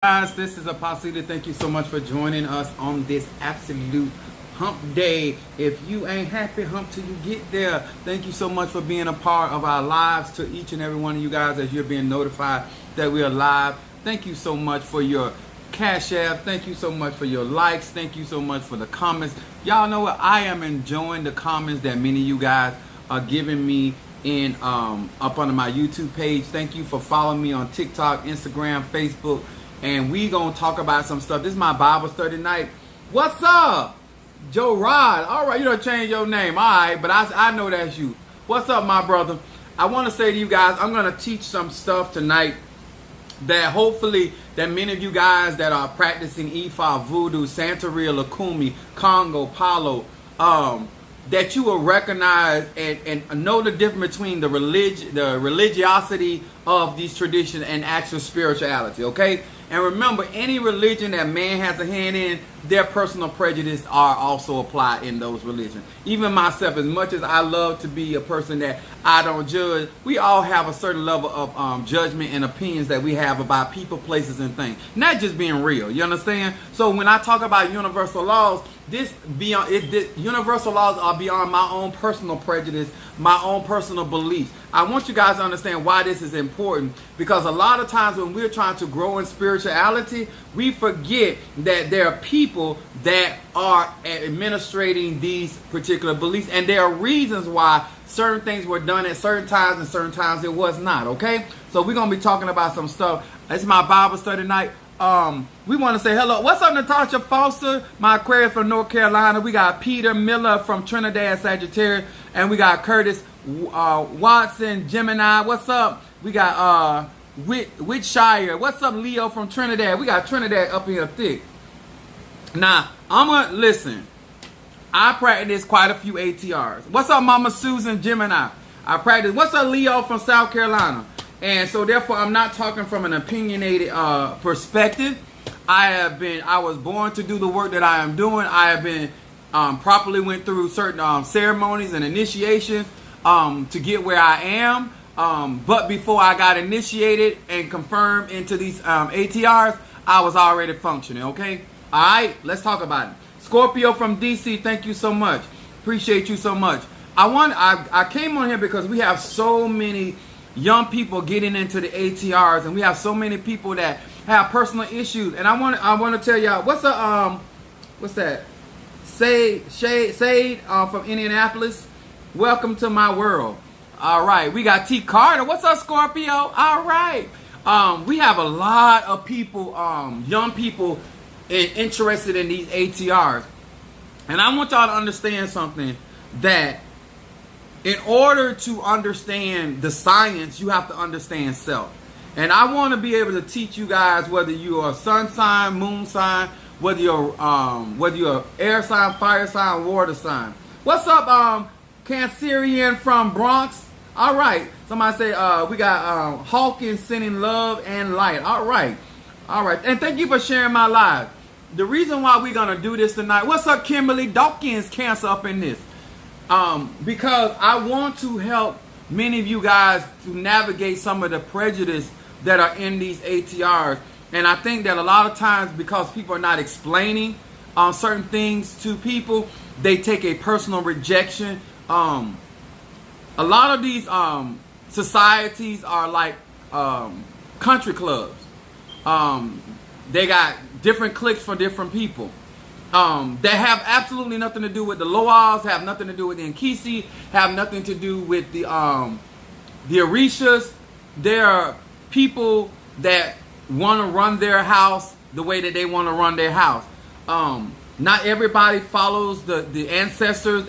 Guys, this is Apostle. Thank you so much for joining us on this absolute hump day. If you ain't happy, hump till you get there. Thank you so much for being a part of our lives. To each and every one of you guys, as you're being notified that we are live, thank you so much for your cash app. Thank you so much for your likes. Thank you so much for the comments. Y'all know what? I am enjoying the comments that many of you guys are giving me in up under my YouTube page. Thank you for following me on TikTok, Instagram, Facebook. And we gonna talk about some stuff. This is my Bible study night. What's up, Joe Rod? All right, you don't change your name. All right, but I know that's you. What's up, my brother? I want to say to you guys, I'm gonna teach some stuff tonight that hopefully that many of you guys that are practicing Ifa, Voodoo, Santeria, Lakumi, Congo, Palo, that you will recognize and know the difference between the religiosity of these traditions and actual spirituality. Okay. And remember, any religion that man has a hand in, their personal prejudice are also applied in those religions. Even myself, as much as I love to be a person that I don't judge, we all have a certain level of judgment and opinions that we have about people, places, and things. Not just being real, you understand? So when I talk about universal laws, universal laws are beyond my own personal prejudice, my own personal beliefs. I want you guys to understand why this is important, because a lot of times when we're trying to grow in spirituality, we forget that there are people that are administrating these particular beliefs, and there are reasons why certain things were done at certain times and certain times it was not. Okay, so we're gonna be talking about some stuff. It's my Bible study night. We want to say hello. What's up, Natasha Foster, my Aquarius from North Carolina? We got Peter Miller from Trinidad, Sagittarius, and we got Curtis Watson, Gemini. What's up? We got Whitshire. What's up, Leo from Trinidad? We got Trinidad up here thick. Now, I'm gonna listen. I practice quite a few ATRs. What's up, Mama Susan, Gemini? I practice. What's up, Leo from South Carolina? And so therefore, I'm not talking from an opinionated perspective. I was born to do the work that I am doing. I have been properly went through certain ceremonies and initiations to get where I am. But before I got initiated and confirmed into these ATRs, I was already functioning. Okay. All right. Let's talk about it. Scorpio from DC. Thank you so much. Appreciate you so much. I came on here because we have so many young people getting into the ATRs, and we have so many people that have personal issues. And I want to tell y'all, what's that? Sade from Indianapolis. Welcome to my world. All right, we got T Carter. What's up, Scorpio? All right. We have a lot of people, young people, interested in these ATRs, and I want y'all to understand something, that in order to understand the science, you have to understand self. And I want to be able to teach you guys, whether you are sun sign, moon sign, whether you're air sign, fire sign, water sign. What's up, Cancerian from Bronx? All right. Somebody say we got Hawkins sending love and light. All right. And thank you for sharing my live. The reason why we're gonna do this tonight. What's up, Kimberly Dawkins? Cancer up in this. Because I want to help many of you guys to navigate some of the prejudice that are in these ATRs. And I think that a lot of times, because people are not explaining certain things to people, they take a personal rejection. A lot of these societies are like country clubs. They got different cliques for different people. That have absolutely nothing to do with the Loas, have nothing to do with the Nkisi, have nothing to do with the Orishas. There are people that want to run their house the way that they want to run their house. Not everybody follows the ancestors.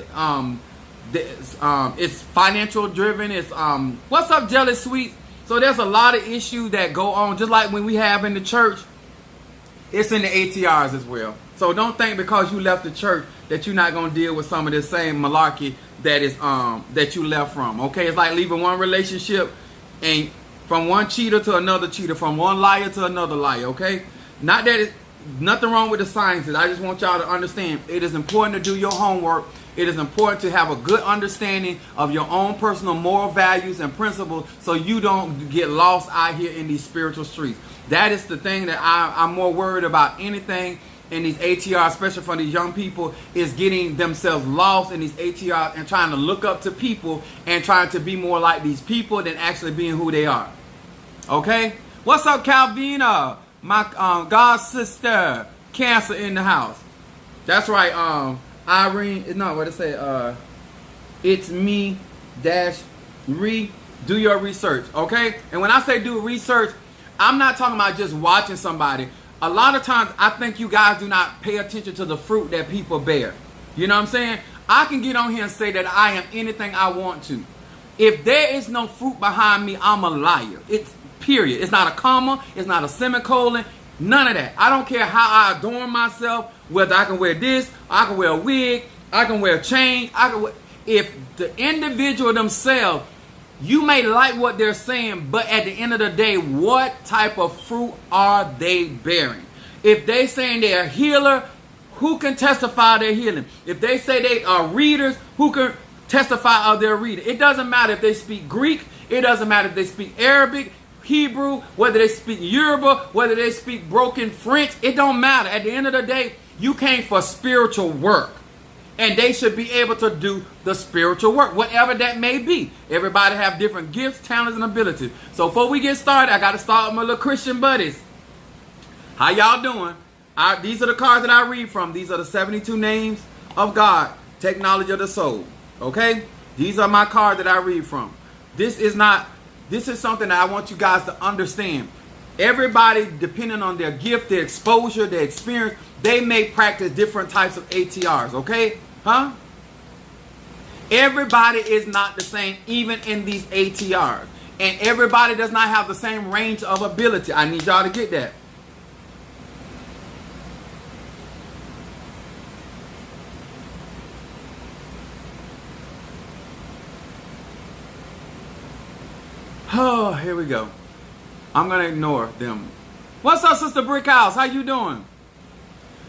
It's financial driven. It's what's up, Jelly Sweets? So there's a lot of issues that go on, just like when we have in the church. It's in the ATRs as well. So don't think because you left the church that you're not going to deal with some of the same malarkey that is that you left from. Okay, it's like leaving one relationship and from one cheater to another cheater, from one liar to another liar. Okay, not that it's nothing wrong with the sciences. I just want y'all to understand it is important to do your homework. it is important to have a good understanding of your own personal moral values and principles so you don't get lost out here in these spiritual streets. That is the thing that I'm more worried about anything in these ATRs, especially for these young people, is getting themselves lost in these ATRs and trying to look up to people and trying to be more like these people than actually being who they are. Okay? What's up, Calvina? My god sister, Cancer in the house. That's right. Irene, no, what it say? It's me dash re. Do your research, okay? And when I say do research, I'm not talking about just watching somebody. A lot of times, I think you guys do not pay attention to the fruit that people bear. You know what I'm saying? I can get on here and say that I am anything I want to. If there is no fruit behind me, I'm a liar. It's period. It's not a comma. It's not a semicolon. None of that. I don't care how I adorn myself, whether I can wear this, I can wear a wig, I can wear a chain. If the individual themselves, you may like what they're saying, but at the end of the day, what type of fruit are they bearing? If they saying they're a healer, who can testify they're healing? If they say they are readers, who can testify of their reading? It doesn't matter if they speak Greek. It doesn't matter if they speak Arabic, Hebrew, whether they speak Yoruba, whether they speak broken French. It don't matter. At the end of the day, you came for spiritual work. And they should be able to do the spiritual work, whatever that may be. Everybody have different gifts, talents, and abilities. So before we get started, I got to start with my little Christian buddies. How y'all doing? These are the cards that I read from. These are the 72 names of God, technology of the soul. Okay? These are my cards that I read from. This is something that I want you guys to understand. Everybody, depending on their gift, their exposure, their experience, they may practice different types of ATRs, okay? Huh? Everybody is not the same, even in these ATRs. And everybody does not have the same range of ability. I need y'all to get that. Oh, here we go. I'm going to ignore them. What's up, Sister Brickhouse? How you doing?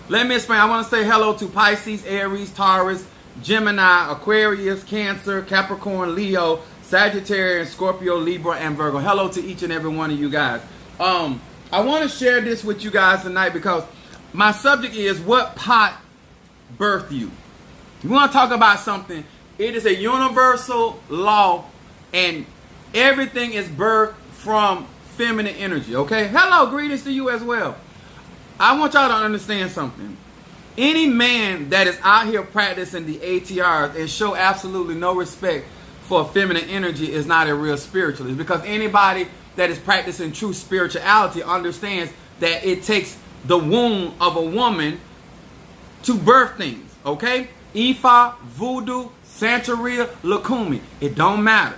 Let me explain. I want to say hello to Pisces, Aries, Taurus, Gemini, Aquarius, Cancer, Capricorn, Leo, Sagittarius, Scorpio, Libra, and Virgo. Hello to each and every one of you guys. I want to share this with you guys tonight because my subject is what pot birthed you. We want to talk about something. It is a universal law, and everything is birthed from feminine energy, okay? Hello, greetings to you as well. I want y'all to understand something. Any man that is out here practicing the ATRs and show absolutely no respect for feminine energy is not a real spiritualist, because anybody that is practicing true spirituality understands that it takes the womb of a woman to birth things, okay? Ifa, Voodoo, Santeria, Lukumi. It don't matter.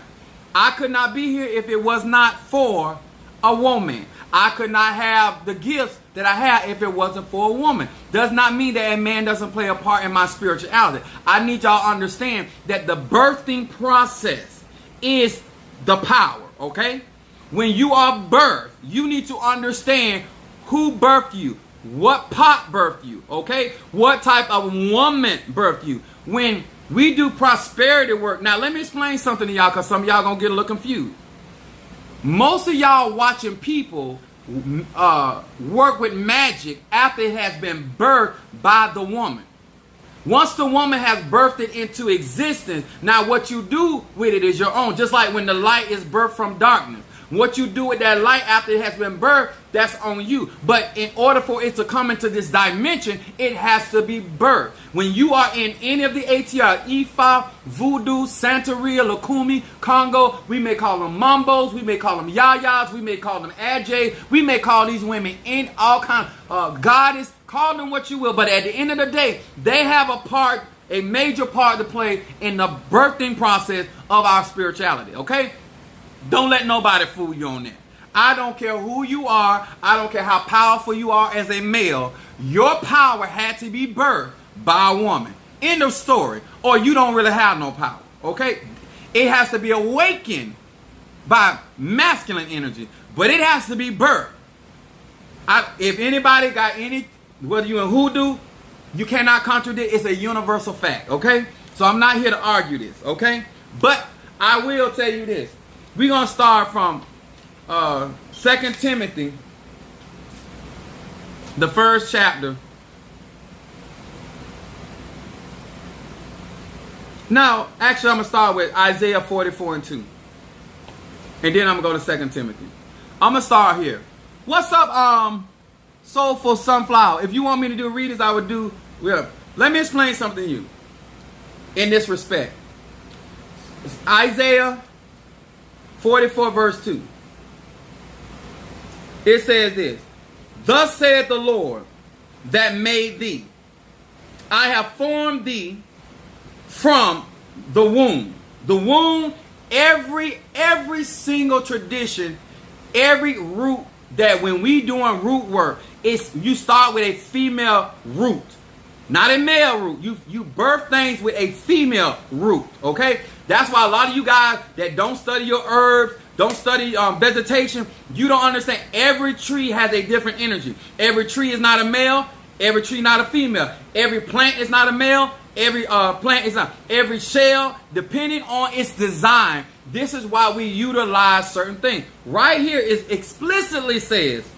I could not be here if it was not for a woman. I could not have the gifts that I have if it wasn't for a woman. Does not mean that a man doesn't play a part in my spirituality. I need y'all to understand that the birthing process is the power, okay? When you are birthed, you need to understand who birthed you, what pot birthed you, okay? What type of woman birthed you. When we do prosperity work, now let me explain something to y'all, because some of y'all gonna get a little confused. Most of y'all watching people work with magic after it has been birthed by the woman. Once the woman has birthed it into existence, now what you do with it is your own. Just like when the light is birthed from darkness. What you do with that light after it has been birthed, that's on you. But in order for it to come into this dimension, it has to be birthed. When you are in any of the ATR, Ifa, Voodoo, Santeria, Lukumi, Congo, we may call them Mambos, we may call them Yayas, we may call them Ajay, we may call these women in all kinds of goddess, call them what you will. But at the end of the day, they have a major part to play in the birthing process of our spirituality, okay? Don't let nobody fool you on that. I don't care who you are. I don't care how powerful you are as a male. Your power had to be birthed by a woman. End of story. Or you don't really have no power. Okay? It has to be awakened by masculine energy. But it has to be birthed. If anybody got any, whether you're in hoodoo, you cannot contradict. It's a universal fact. Okay? So I'm not here to argue this, okay? But I will tell you this. We're going to start from 2 Timothy, the first chapter. Now, actually, I'm going to start with Isaiah 44:2. And then I'm going to go to 2 Timothy. I'm going to start here. What's up, Soulful Sunflower? If you want me to do readings, I would do. Well, let me explain something to you in this respect. It's Isaiah 44 verse 2. It says this. Thus saith the Lord that made thee. I have formed thee from the womb. The womb, every single tradition, every root that when we doing root work, it's you start with a female root, not a male root. You birth things with a female root, okay? That's why a lot of you guys that don't study your herbs, don't study vegetation, you don't understand. Every tree has a different energy. Every tree is not a male. Every tree not a female. Every plant is not a male. Every plant is not. Every shell, depending on its design, this is why we utilize certain things. Right here is explicitly says,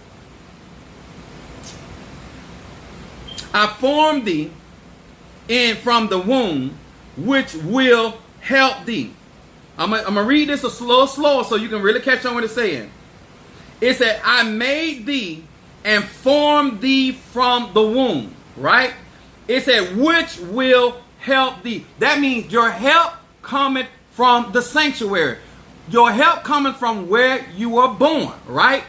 I formed thee in from the womb, which will help thee. I'm gonna read this a little slower so you can really catch on what it's saying. It said, I made thee and formed thee from the womb, right? It said, which will help thee. That means your help coming from the sanctuary. Your help coming from where you were born, right?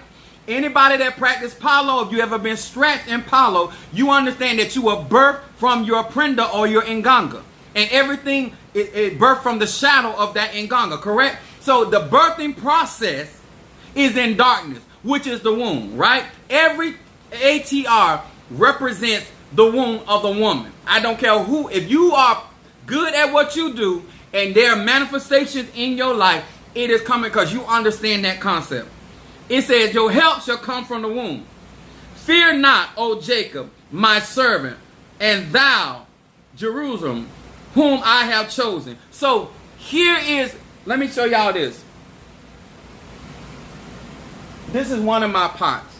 Anybody that practice palo, if you ever been stretched in palo, you understand that you were birthed from your prenda or your inganga. And everything is birthed from the shadow of that inganga, correct? So the birthing process is in darkness, which is the womb, right? Every ATR represents the womb of the woman. I don't care who. If you are good at what you do and there are manifestations in your life, it is coming because you understand that concept. It says, your help shall come from the womb. Fear not, O Jacob, my servant, and thou, Jerusalem, whom I have chosen. So here is, let me show y'all this. This is one of my pots.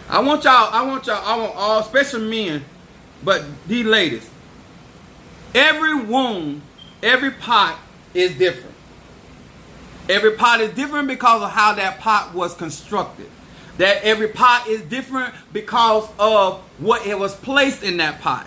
I want all, especially men, but these ladies. Every womb, every pot is different. Every pot is different because of how that pot was constructed. That every pot is different because of what it was placed in that pot.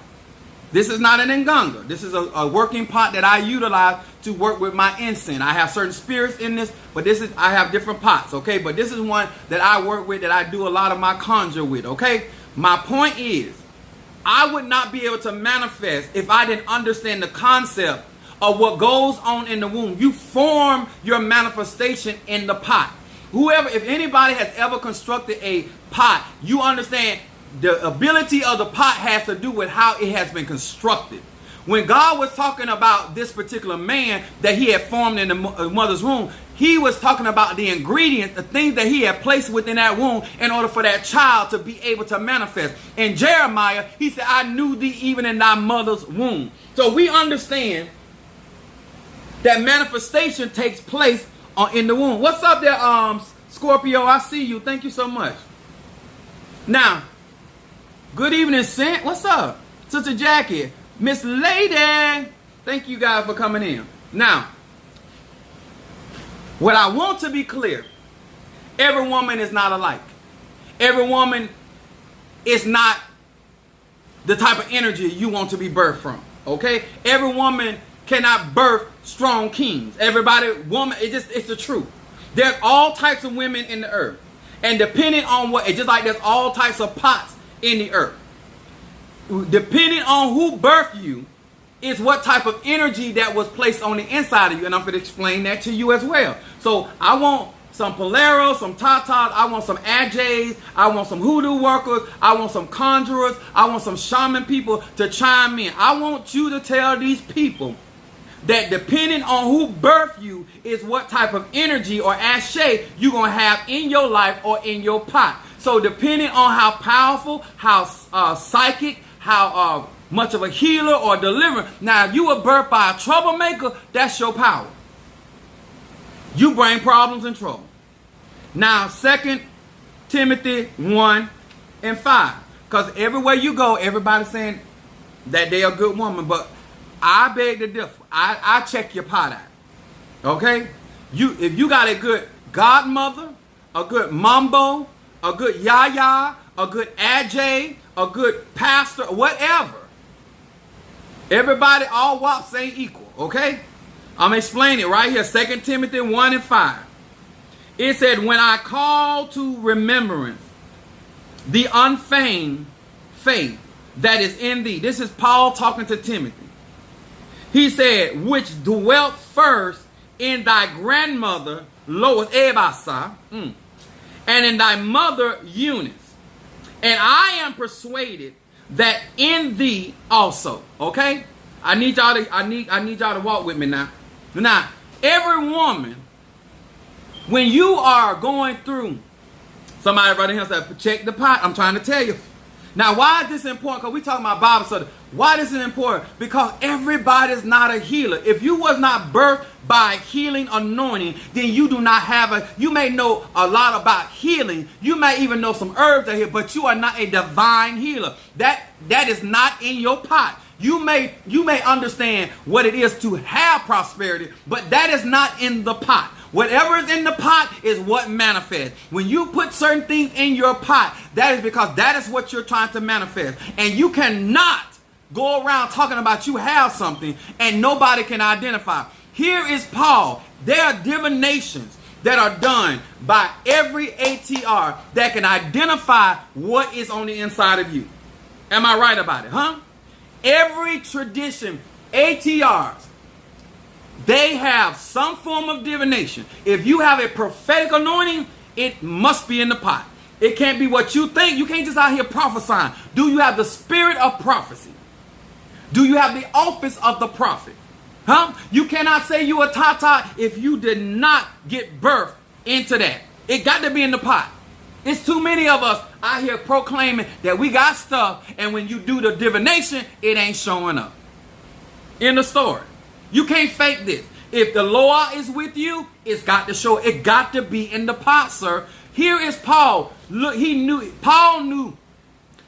This is not an nganga. This is a working pot that I utilize to work with my incense. I have certain spirits in this, but I have different pots, okay? But this is one that I work with, that I do a lot of my conjure with, okay? My point is, I would not be able to manifest if I didn't understand the concept of what goes on in the womb. You form your manifestation in the pot. Whoever, if anybody has ever constructed a pot, you understand the ability of the pot has to do with how it has been constructed. When God was talking about this particular man that he had formed in the mother's womb, he was talking about the ingredients, the things that he had placed within that womb in order for that child to be able to manifest. In Jeremiah, he said, I knew thee even in thy mother's womb. So we understand that manifestation takes place in the womb. What's up there, Scorpio? I see you. Thank you so much. Now, good evening, Sent. What's up? Sister Jackie. Miss Lady. Thank you guys for coming in. Now, what I want to be clear, every woman is not alike. Every woman is not the type of energy you want to be birthed from. Okay? Every woman cannot birth strong kings. It's the truth. There's all types of women in the earth. And depending on it's just like there's all types of pots in the earth. Depending on who birthed you is what type of energy that was placed on the inside of you. And I'm going to explain that to you as well. So I want some Poleros, some Tatas, I want some Ajays, I want some hoodoo workers, I want some conjurers, I want some shaman people to chime in. I want you to tell these people that depending on who birthed you is what type of energy or ashe you're going to have in your life or in your pot. So depending on how powerful, how psychic, how much of a healer or deliverer. Now, if you were birthed by a troublemaker, that's your power. You bring problems and trouble. Now, 2 Timothy 1 and 5. Because everywhere you go, everybody's saying that they're a good woman. But I beg to differ. I check your pot out. Okay? If you got a good godmother, a good mambo, a good yaya, a good AJ, a good pastor, whatever. Everybody, all wops ain't equal, okay? I'm explaining it right here, 2 Timothy 1 and 5. It said, when I call to remembrance the unfeigned faith that is in thee. This is Paul talking to Timothy. He said, which dwelt first in thy grandmother, Lois Ebasa, and in thy mother, Eunice. And I am persuaded that in thee also. Okay? I need y'all to walk with me now. Now, every woman, when you are going through, somebody right here said, check the pot. I'm trying to tell you. Now, why is this important? Because we talking about Bible study. Why is this important? Because everybody's not a healer. If you was not birthed by a healing anointing, then you do not have you may know a lot about healing. You may even know some herbs that here, but you are not a divine healer. That is not in your pot. You may understand what it is to have prosperity, but that is not in the pot. Whatever is in the pot is what manifests. When you put certain things in your pot, that is because that is what you're trying to manifest. And you cannot go around talking about you have something and nobody can identify. Here is Paul. There are divinations that are done by every ATR that can identify what is on the inside of you. Am I right about it, huh? Every tradition, ATRs, they have some form of divination. If you have a prophetic anointing, it must be in the pot. It can't be what you think. You can't just out here prophesying. Do you have the spirit of prophecy? Do you have the office of the prophet? Huh? You cannot say you a tata if you did not get birthed into that. It got to be in the pot. It's too many of us out here proclaiming that we got stuff, and when you do the divination, it ain't showing up. In the story. You can't fake this. If the Lord is with you, it's got to show. It got to be in the pot, sir. Here is Paul. Look, Paul knew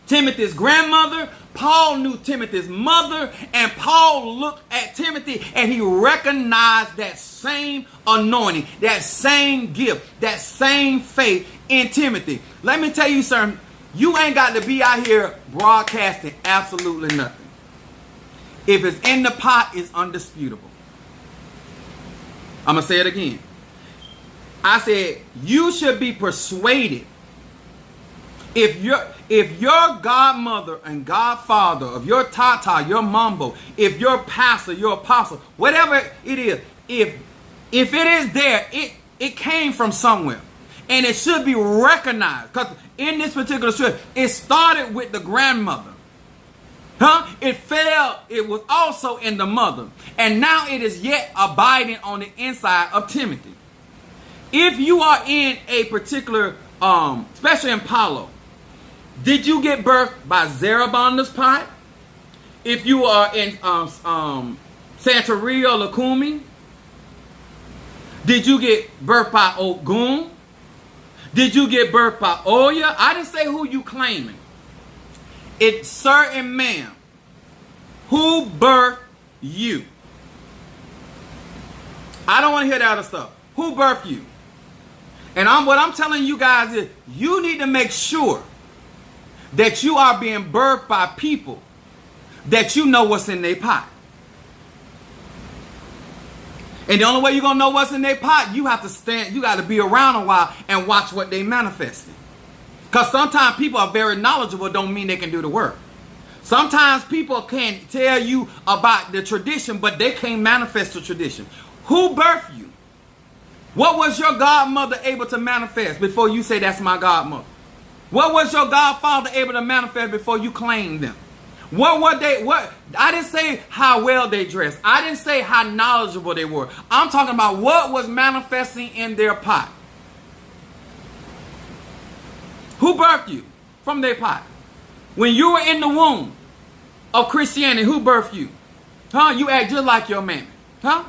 Timothy's grandmother. Paul knew Timothy's mother. And Paul looked at Timothy and he recognized that same anointing, that same gift, that same faith in Timothy. Let me tell you, sir, you ain't got to be out here broadcasting absolutely nothing. If it's in the pot, it's undisputable. I'm going to say it again. I said, you should be persuaded. If your godmother and godfather, of your tata, your mambo, if your pastor, your apostle, whatever it is, if it is there, it came from somewhere. And it should be recognized. Because in this particular scripture, it started with the grandmother. Huh? It was also in the mother. And now it is yet abiding on the inside of Timothy. If you are in a particular, especially in Paulo, did you get birthed by Zerubbabel's pot? If you are in Santeria or Lukumi, did you get birthed by Ogun? Did you get birthed by Oya? I didn't say who you claiming. It's certain man who birthed you. I don't want to hear that other stuff. Who birthed you? And what I'm telling you guys is you need to make sure that you are being birthed by people that you know what's in their pot. And the only way you're going to know what's in their pot, you have to stand, you got to be around a while and watch what they manifesting. Because sometimes people are very knowledgeable, don't mean they can do the work. Sometimes people can tell you about the tradition, but they can't manifest the tradition. Who birthed you? What was your godmother able to manifest before you say that's my godmother? What was your godfather able to manifest before you claimed them? What were they? I didn't say how well they dressed. I didn't say how knowledgeable they were. I'm talking about what was manifesting in their pot. Who birthed you from their pot? When you were in the womb, of Christianity, who birthed you? Huh? You act just like your mammy. Huh?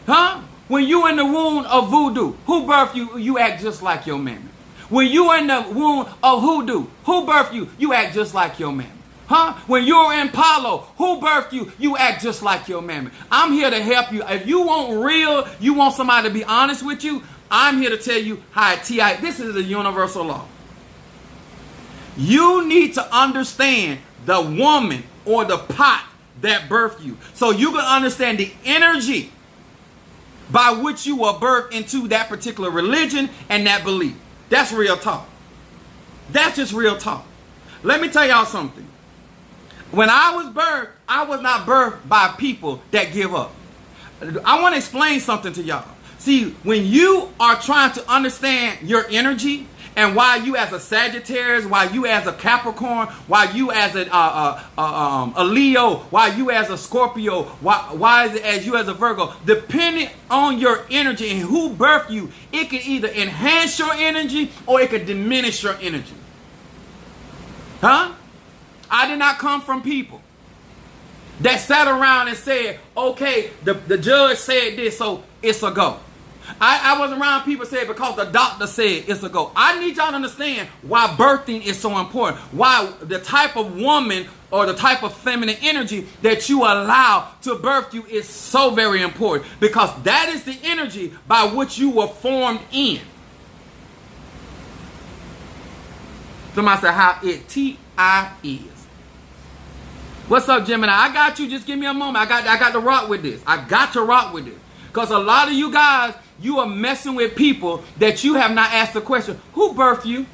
Huh? When you in the womb of voodoo, who birthed you? You act just like your mammy. When you in the womb of hoodoo, who birthed you? You act just like your mammy. Huh? When you're in Palo, who birthed you? You act just like your mammy. I'm here to help you. If you want real, you want somebody to be honest with you, I'm here to tell you how T.I. This is a universal law. You need to understand the woman or the pot that birthed you, so you can understand the energy by which you were birthed into that particular religion and that belief. That's real talk. That's just real talk. Let me tell y'all something. When I was birthed, I was not birthed by people that give up. I want to explain something to y'all. See, when you are trying to understand your energy, and why you as a Sagittarius, why you as a Capricorn, why you as a Leo, why you as a Scorpio, why is it as you as a Virgo, depending on your energy and who birthed you, it can either enhance your energy or it can diminish your energy. Huh? I did not come from people that sat around and said, okay, the judge said this, so it's a go. I was around people said because the doctor said it's a go. I need y'all to understand why birthing is so important. Why the type of woman or the type of feminine energy that you allow to birth you is so very important. Because that is the energy by which you were formed in. Somebody said how it T.I. is. What's up, Gemini? I got you. Just give me a moment. I got to rock with this. I got to rock with this. Because a lot of you guys, you are messing with people that you have not asked the question, who birthed you?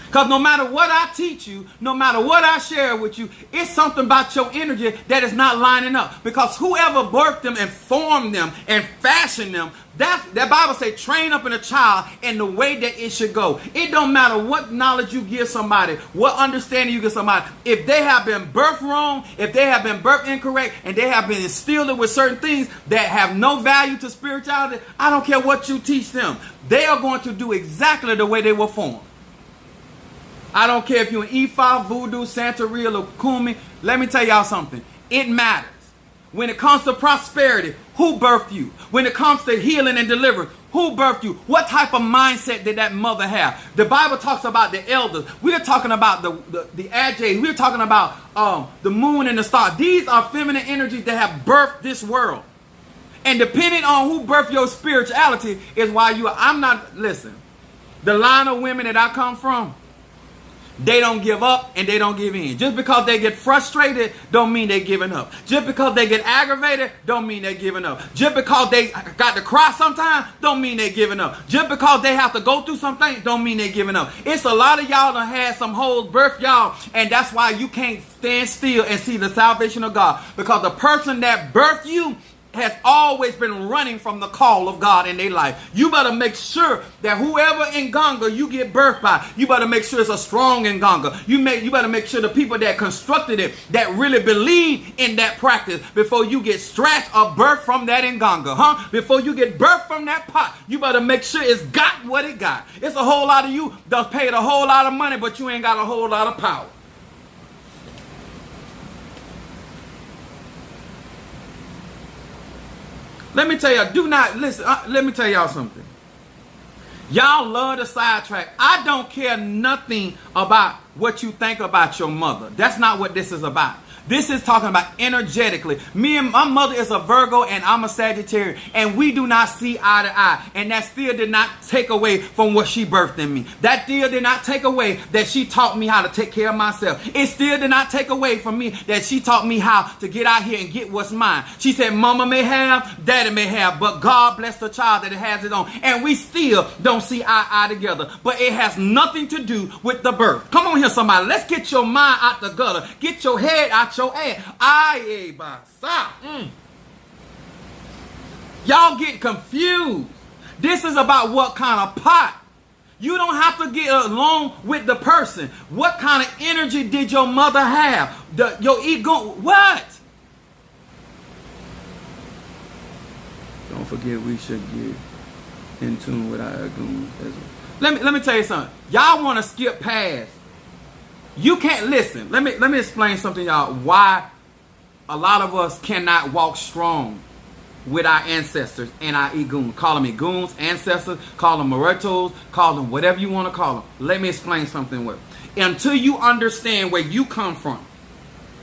Because no matter what I teach you, no matter what I share with you, it's something about your energy that is not lining up. Because whoever birthed them and formed them and fashioned them, that Bible say train up in a child in the way that it should go. It don't matter what knowledge you give somebody, what understanding you give somebody. If they have been birthed wrong, if they have been birthed incorrect, and they have been instilled with certain things that have no value to spirituality, I don't care what you teach them. They are going to do exactly the way they were formed. I don't care if you're an Ifa, Voodoo, Santeria, or Kumi. Let me tell y'all something. It matters. When it comes to prosperity, who birthed you? When it comes to healing and deliverance, who birthed you? What type of mindset did that mother have? The Bible talks about the elders. We're talking about the Agi. We're talking about the moon and the star. These are feminine energies that have birthed this world. And depending on who birthed your spirituality is why you are. I'm not, listen, the line of women that I come from, they don't give up and they don't give in. Just because they get frustrated don't mean they're giving up. Just because they get aggravated don't mean they're giving up. Just because they got to cry sometimes don't mean they're giving up. Just because they have to go through something don't mean they're giving up. It's a lot of y'all that had some holes birth y'all, and that's why you can't stand still and see the salvation of God. Because the person that birthed you has always been running from the call of God in their life. You better make sure that whoever in Ganga you get birthed by, you better make sure it's a strong in Ganga. You better make sure the people that constructed it, that really believe in that practice, before you get scratched or birthed from that in Ganga, huh? Before you get birthed from that pot, you better make sure it's got what it got. It's a whole lot of you that paid a whole lot of money, but you ain't got a whole lot of power. Let me tell y'all, do not listen. Let me tell y'all something. Y'all love to sidetrack. I don't care nothing about what you think about your mother. That's not what this is about. This is talking about energetically. Me and my mother is a Virgo and I'm a Sagittarius, and we do not see eye to eye. And that still did not take away from what she birthed in me. That still did not take away that she taught me how to take care of myself. It still did not take away from me that she taught me how to get out here and get what's mine. She said, mama may have, daddy may have, but God bless the child that it has its own. And we still don't see eye together. But it has nothing to do with the birth. Come on here, somebody. Let's get your mind out the gutter. Get your head out your ass. Y'all get confused. This is about what kind of pot. You don't have to get along with the person. What kind of energy did your mother have? Your ego, what? Don't forget we should get in tune with our goons. Let me tell you something. Y'all want to skip past You can't listen. Let me explain something, y'all. Why a lot of us cannot walk strong with our ancestors and our egoons. Call them egoons, ancestors, call them Moretos, call them whatever you want to call them. Let me explain something with. Until you understand where you come from.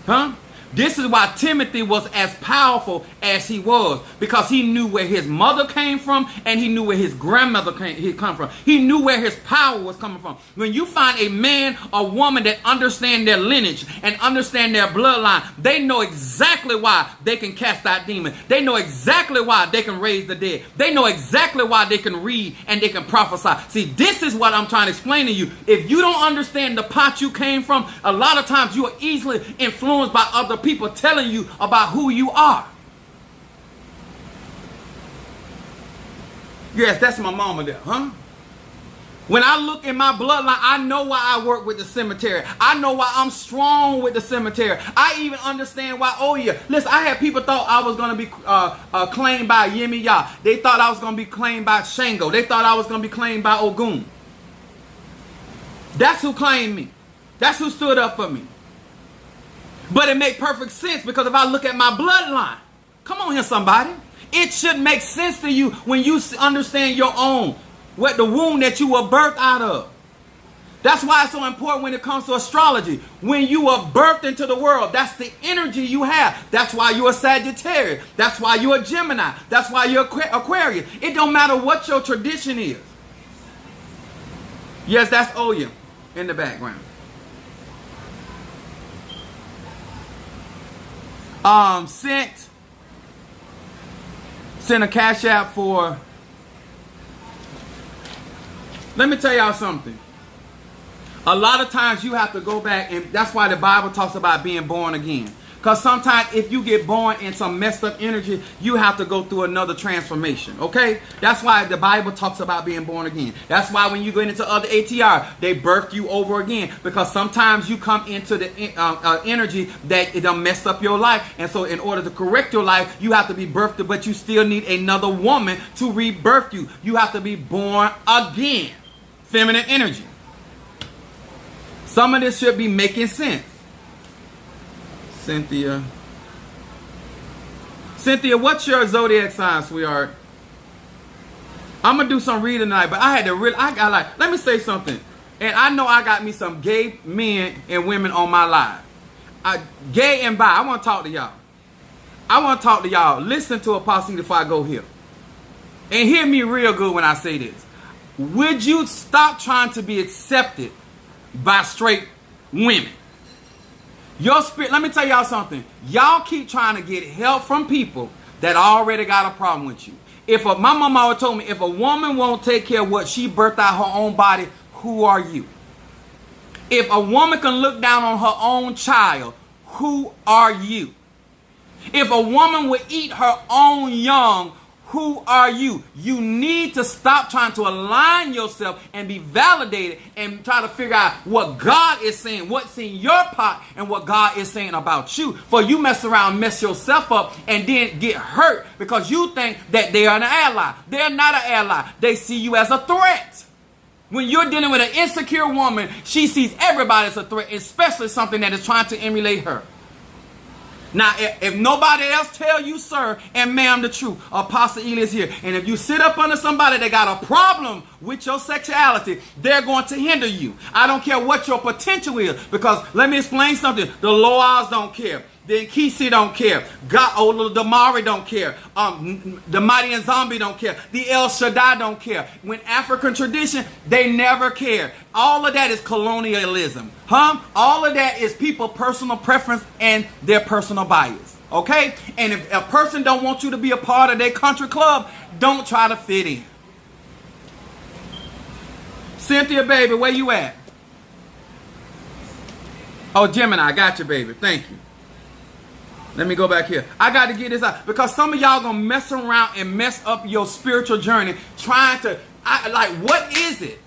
Huh? This is why Timothy was as powerful as he was, because he knew where his mother came from and he knew where his grandmother came from. He knew where his power was coming from. When you find a man or woman that understand their lineage and understand their bloodline, they know exactly why they can cast out demons. They know exactly why they can raise the dead. They know exactly why they can read and they can prophesy. See, this is what I'm trying to explain to you. If you don't understand the pot you came from, a lot of times you are easily influenced by other people telling you about who you are. Yes, that's my mama there, huh? When I look in my bloodline, I know why I work with the cemetery. I know why I'm strong with the cemetery. I even understand why, oh yeah. Listen, I had people thought I was going to be claimed by Yemi Ya. They thought I was going to be claimed by Shango. They thought I was going to be claimed by Ogun. That's who claimed me. That's who stood up for me. But it makes perfect sense, because if I look at my bloodline, come on here somebody, it should make sense to you when you understand your own, what the wound that you were birthed out of. That's why it's so important when it comes to astrology. When you were birthed into the world, that's the energy you have. That's why you're a Sagittarius. That's why you're a Gemini. That's why you're Aquarius. It don't matter what your tradition is. Yes, that's Oya in the background. Sent a cash app for, let me tell y'all something. A lot of times you have to go back, and that's why the Bible talks about being born again. Because sometimes if you get born in some messed up energy, you have to go through another transformation, okay? That's why the Bible talks about being born again. That's why when you go into other ATR, they birth you over again. Because sometimes you come into the energy that it done messed up your life. And so in order to correct your life, you have to be birthed, but you still need another woman to rebirth you. You have to be born again. Feminine energy. Some of this should be making sense. Cynthia, what's your zodiac sign, sweetheart? I'm gonna do some reading tonight, but let me say something. And I know I got me some gay men and women on my live. Gay and bi, I want to talk to y'all. Listen to Apostle before I go here. And hear me real good when I say this. Would you stop trying to be accepted by straight women? Your spirit, let me tell y'all something. Y'all keep trying to get help from people that already got a problem with you. My mama always told me, if a woman won't take care of what she birthed out her own body, who are you? If a woman can look down on her own child, who are you? If a woman would eat her own young, who are you? You need to stop trying to align yourself and be validated and try to figure out what God is saying, what's in your pot, and what God is saying about you. For you mess around, mess yourself up, and then get hurt because you think that they are an ally. They're not an ally. They see you as a threat. When you're dealing with an insecure woman, she sees everybody as a threat, especially something that is trying to emulate her. Now, if nobody else tell you, sir and ma'am, the truth, Apostle Ely is here. And if you sit up under somebody that got a problem with your sexuality, they're going to hinder you. I don't care what your potential is, because let me explain something. The Loas don't care. The Nkisi don't care. God, the Damari don't care. The Mighty and Zombie don't care. The El Shaddai don't care. When African tradition, they never care. All of that is colonialism. All of that is people's personal preference and their personal bias. Okay? And if a person don't want you to be a part of their country club, don't try to fit in. Cynthia, baby, where you at? Oh, Gemini, I got you, baby. Thank you. Let me go back here. I got to get this out because some of y'all gonna mess around and mess up your spiritual journey trying to, what is it?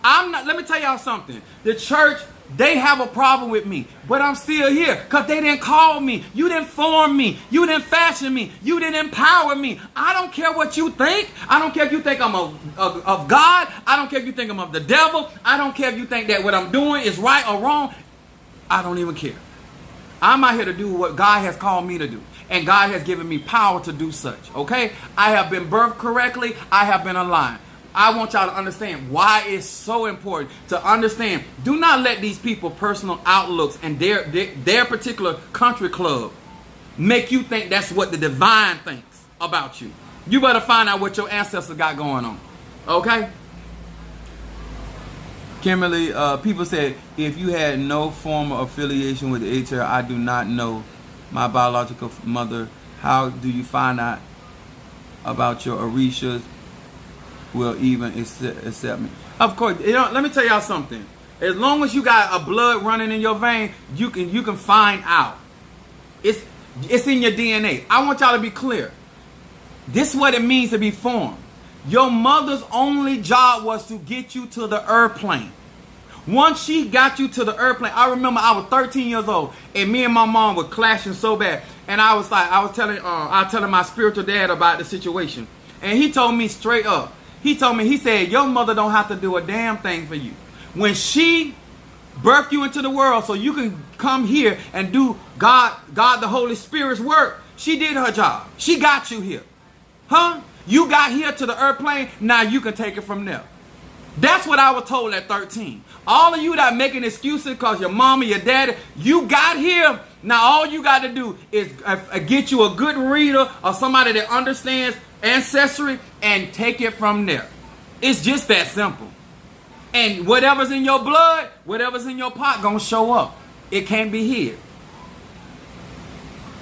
Let me tell y'all something. The church, they have a problem with me, but I'm still here because they didn't call me. You didn't form me. You didn't fashion me. You didn't empower me. I don't care what you think. I don't care if you think I'm of God. I don't care if you think I'm of the devil. I don't care if you think that what I'm doing is right or wrong. I don't even care. I'm out here to do what God has called me to do. And God has given me power to do such. Okay? I have been birthed correctly. I have been aligned. I want y'all to understand why it's so important to understand. Do not let these people personal outlooks and their particular country club make you think that's what the divine thinks about you. You better find out what your ancestors got going on. Okay? Kimberly, people said, if you had no formal affiliation with the HR, I do not know my biological mother. How do you find out about your Orishas will even accept me? Of course, let me tell y'all something. As long as you got a blood running in your vein, you can find out. It's in your DNA. I want y'all to be clear. This is what it means to be formed. Your mother's only job was to get you to the earth plane. Once she got you to the earth plane, I remember I was 13 years old, and me and my mom were clashing so bad. And I was telling my spiritual dad about the situation, and he told me straight up. He said, your mother don't have to do a damn thing for you. When she birthed you into the world so you can come here and do God the Holy Spirit's work, she did her job. She got you here. Huh? You got here to the earth plane, now you can take it from there. That's what I was told at 13. All of you that making excuses because your mama, your daddy, you got here. Now all you got to do is get you a good reader or somebody that understands ancestry and take it from there. It's just that simple. And whatever's in your blood, whatever's in your pot gonna show up. It can't be hid.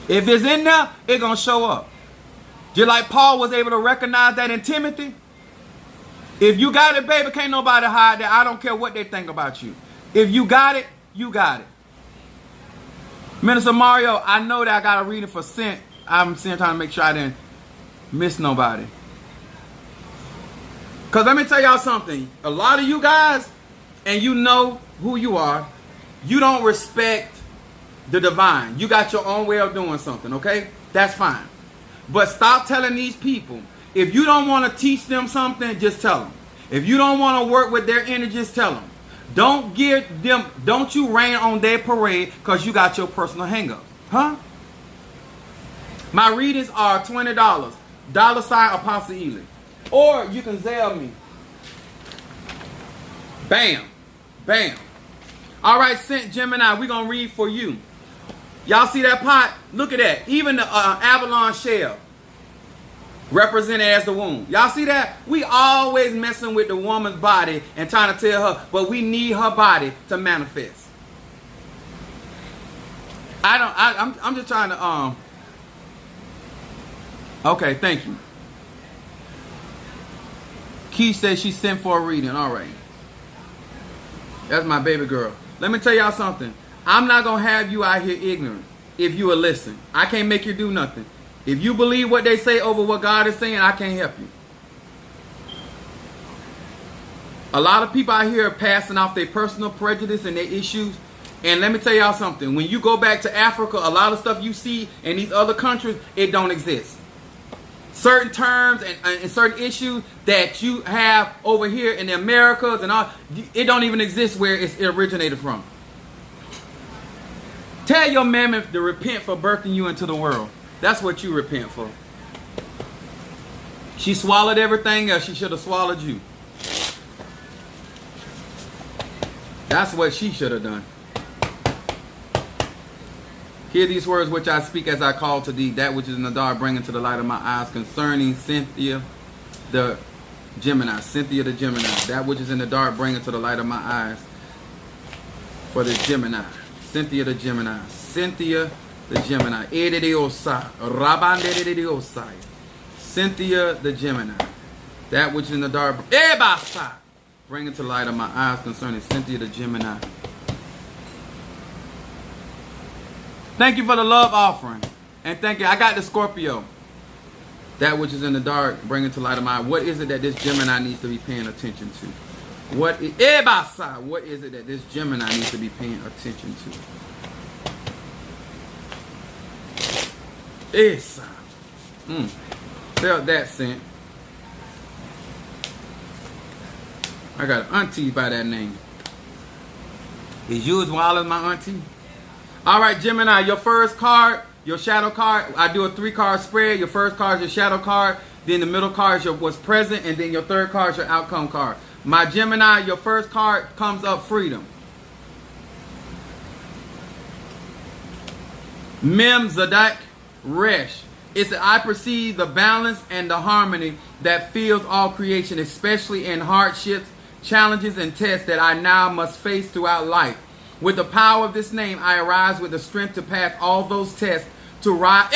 If it's in there, it's gonna show up. Just like Paul was able to recognize that in Timothy. If you got it, baby, can't nobody hide that. I don't care what they think about you. If you got it, you got it. Minister Mario, I know that I got a reading for Scent. I'm trying to make sure I didn't miss nobody. Because let me tell y'all something. A lot of you guys, and you know who you are, you don't respect the divine. You got your own way of doing something, okay? That's fine. But stop telling these people. If you don't want to teach them something, just tell them. If you don't want to work with their energy, just tell them. Don't you rain on their parade because you got your personal hang-up. Huh? My readings are $20. $ Apostle Ely. Or you can Zelle me. Bam. Bam. All right, Saint Gemini, we're going to read for you. Y'all see that pot? Look at that. Even the Avalon shell represented as the womb. Y'all see that? We always messing with the woman's body and trying to tell her, but we need her body to manifest. I'm just trying to okay, thank you. Key says she sent for a reading. All right. That's my baby girl. Let me tell y'all something. I'm not going to have you out here ignorant if you will listen. I can't make you do nothing. If you believe what they say over what God is saying, I can't help you. A lot of people out here are passing off their personal prejudice and their issues. And let me tell y'all something. When you go back to Africa, a lot of stuff you see in these other countries, it don't exist. Certain terms and certain issues that you have over here in the Americas and all, it don't even exist where it originated from. Tell your mammoth to repent for birthing you into the world. That's what you repent for. She swallowed everything else. She should have swallowed you. That's what she should have done. Hear these words which I speak as I call to thee, that which is in the dark, bring into the light of my eyes, concerning Cynthia the Gemini. Cynthia the Gemini. That which is in the dark, bring into the light of my eyes. For the Gemini. Cynthia the Gemini. Cynthia the Gemini. Cynthia the Gemini. That which is in the dark, bring into the light of my eyes, concerning Cynthia the Gemini. Thank you for the love offering. And thank you. I got the Scorpio. That which is in the dark, bring it to light of my eye. What is it that this Gemini needs to be paying attention to? What is it that this Gemini needs to be paying attention to? Esa. Felt that scent. I got an auntie by that name. Is you as wild as my auntie? All right, Gemini, your first card, your shadow card. I do a 3-card spread. Your first card is your shadow card. Then the middle card is your what's present. And then your third card is your outcome card. My Gemini, your first card comes up freedom. Mem Zadak Resh. It's that I perceive the balance and the harmony that fills all creation, especially in hardships, challenges, and tests that I now must face throughout life. With the power of this name, I arise with the strength to pass all those tests, to rise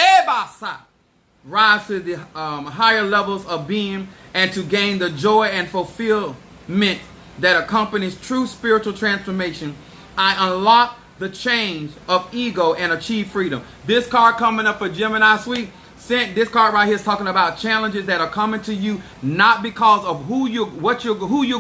to the higher levels of being, and to gain the joy and fulfillment that accompanies true spiritual transformation. I unlock the chains of ego and achieve freedom. This card coming up for Gemini Sweet. This card right here is talking about challenges that are coming to you, not because of who you're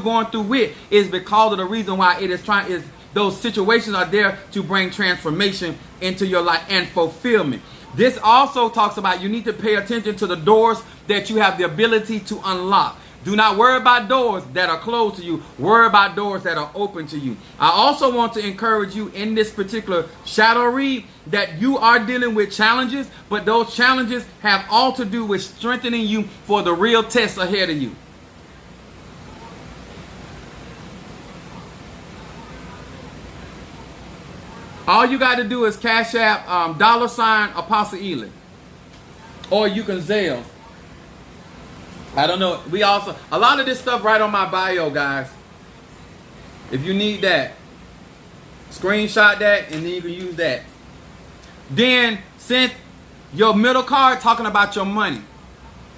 going through with, is because of the reason why it is those situations are there to bring transformation into your life and fulfillment. This also talks about you need to pay attention to the doors that you have the ability to unlock. Do not worry about doors that are closed to you. Worry about doors that are open to you. I also want to encourage you in this particular shadow read that you are dealing with challenges, but those challenges have all to do with strengthening you for the real test ahead of you. All you got to do is Cash App $ Apostle Ely. Or you can Zelle. I don't know. We also, a lot of this stuff right on my bio, guys. If you need that, screenshot that and then you can use that. Then send your middle card talking about your money.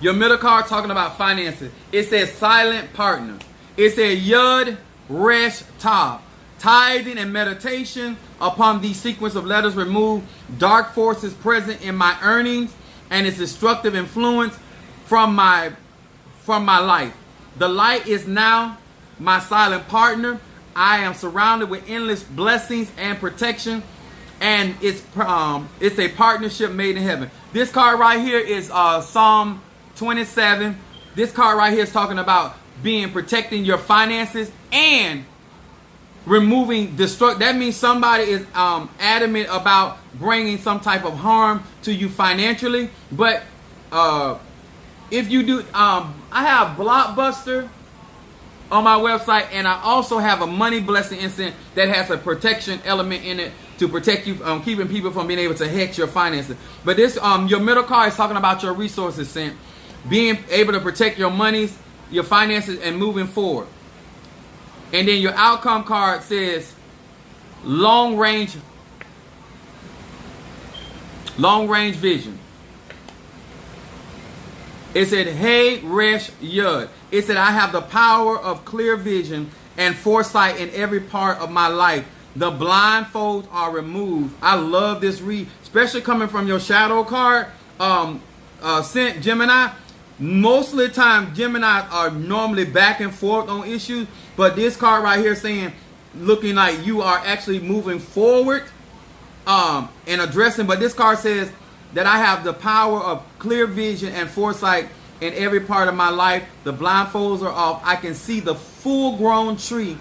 Your middle card talking about finances. It says silent partner. It says Yud Resh Tav. Tithing and meditation upon these sequence of letters remove dark forces present in my earnings and its destructive influence from my life. The light is now my silent partner. I am surrounded with endless blessings and protection, and it's a partnership made in heaven. This card right here is Psalm 27. This card right here is talking about protecting your finances and removing destruct. That means somebody is adamant about bringing some type of harm to you financially. But if you do, I have Blockbuster on my website, and I also have a money blessing incense that has a protection element in it to protect you, keeping people from being able to hex your finances. But this, your middle card is talking about your resources, Scent. Being able to protect your monies, your finances, and moving forward. And then your outcome card says long range vision. It said, Hey Resh Yud. It said, I have the power of clear vision and foresight in every part of my life. The blindfolds are removed. I love this read, especially coming from your shadow card. Sent Gemini. Most of the time, Gemini are normally back and forth on issues, but this card right here saying, looking like you are actually moving forward and addressing. But this card says that I have the power of clear vision and foresight in every part of my life. The blindfolds are off. I can see the full-grown tree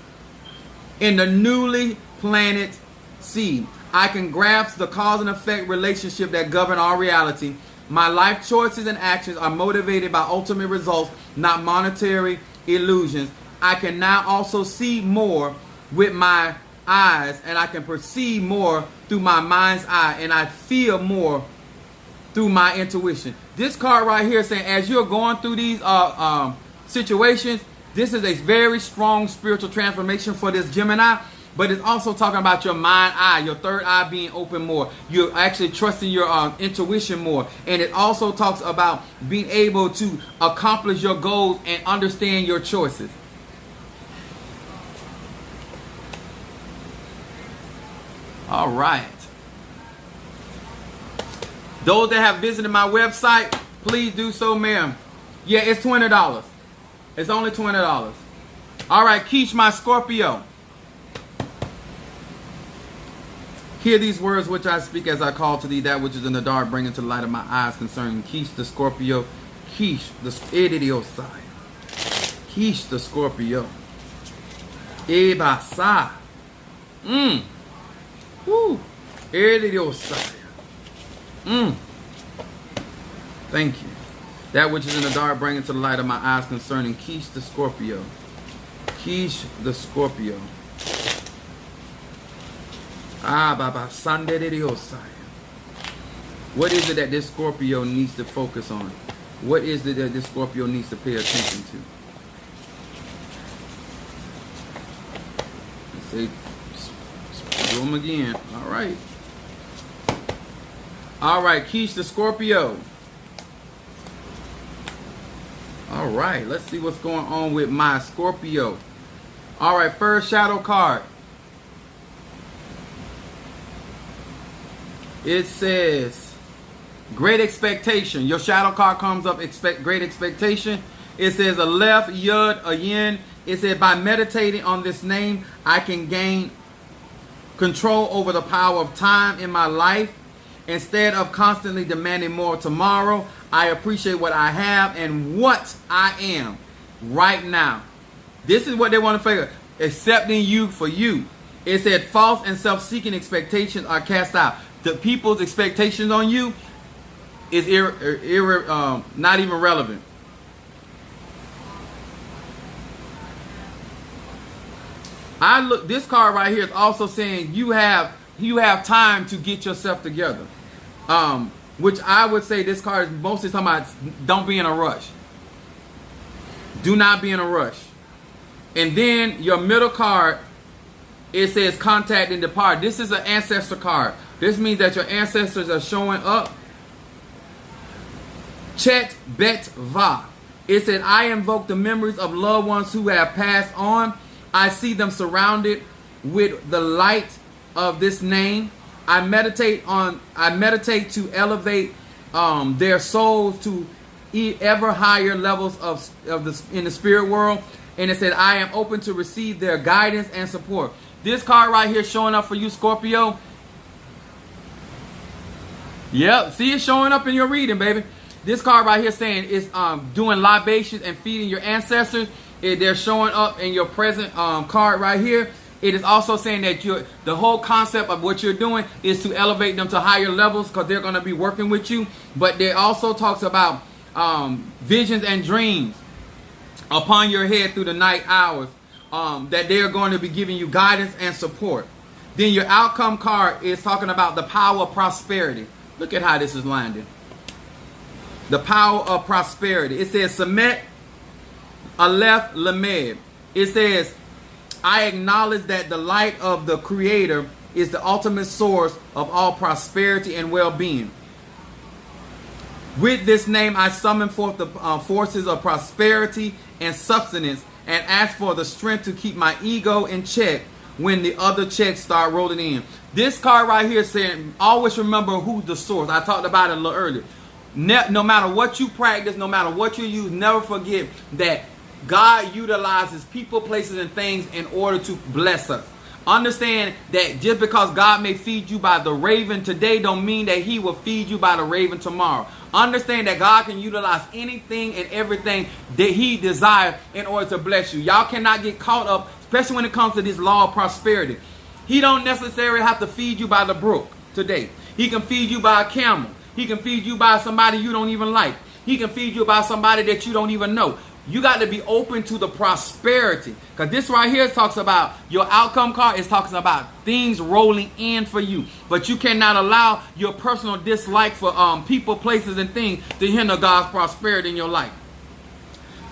in the newly planted seed. I can grasp the cause and effect relationship that govern our reality. My life choices and actions are motivated by ultimate results, not monetary illusions. I can now also see more with my eyes, and I can perceive more through my mind's eye, and I feel more through my intuition. This card right here saying, as you're going through these situations, this is a very strong spiritual transformation for this Gemini. But it's also talking about your mind eye, your third eye being open more. You're actually trusting your intuition more. And it also talks about being able to accomplish your goals and understand your choices. All right. Those that have visited my website, please do so, ma'am. Yeah, it's $20. It's only $20. All right, Keish, my Scorpio. Hear these words which I speak as I call to thee that which is in the dark, bring into the light of my eyes concerning Keish the Scorpio. Keish the Edidiosai. Keish the Scorpio. Ebasa. Woo. Thank you. That which is in the dark, bring into the light of my eyes concerning Keish the Scorpio. Keish the Scorpio. Baba Sunday de Osaya. What is it that this Scorpio needs to focus on? What is it that this Scorpio needs to pay attention to? Let's say, do them again. All right. All right, Keish the Scorpio. All right, let's see what's going on with my Scorpio. All right, first shadow card. It says, great expectation. Your shadow card comes up, great expectation. It says a left, yud, a yin. It says, by meditating on this name, I can gain control over the power of time in my life. Instead of constantly demanding more tomorrow, I appreciate what I have and what I am right now. This is what they want to figure. Accepting you for you. It said false and self-seeking expectations are cast out. The people's expectations on you is not even relevant. This card right here is also saying you have time to get yourself together. Which I would say this card is mostly talking about don't be in a rush. Do not be in a rush. And then your middle card, it says contact and depart. This is an ancestor card. This means that your ancestors are showing up. Chet Bet Va. It said, I invoke the memories of loved ones who have passed on. I see them surrounded with the light of this name. I meditate to elevate their souls to ever higher levels in the spirit world. And it said, I am open to receive their guidance and support. This card right here showing up for you, Scorpio. Yep, see it showing up in your reading, baby. This card right here saying it's doing libations and feeding your ancestors. They're showing up in your present card right here. It is also saying that the whole concept of what you're doing is to elevate them to higher levels because they're going to be working with you. But it also talks about visions and dreams upon your head through the night hours, that they're going to be giving you guidance and support. Then your outcome card is talking about the power of prosperity. Look at how this is landing. The power of prosperity. It says, Semet Aleph Lamed. It says, I acknowledge that the light of the Creator is the ultimate source of all prosperity and well-being. With this name, I summon forth the forces of prosperity and substance and ask for the strength to keep my ego in check when the other checks start rolling in. This card right here is saying, always remember who's the source. I talked about it a little earlier. No matter what you practice, no matter what you use, never forget that God utilizes people, places, and things in order to bless us. Understand that just because God may feed you by the raven today don't mean that he will feed you by the raven tomorrow. Understand that God can utilize anything and everything that he desires in order to bless you. Y'all cannot get caught up, especially when it comes to this law of prosperity. He don't necessarily have to feed you by the brook today. He can feed you by a camel. He can feed you by somebody you don't even like. He can feed you by somebody that you don't even know. You got to be open to the prosperity. Because this right here talks about your outcome card. Is talking about things rolling in for you. But you cannot allow your personal dislike for people, places, and things to hinder God's prosperity in your life.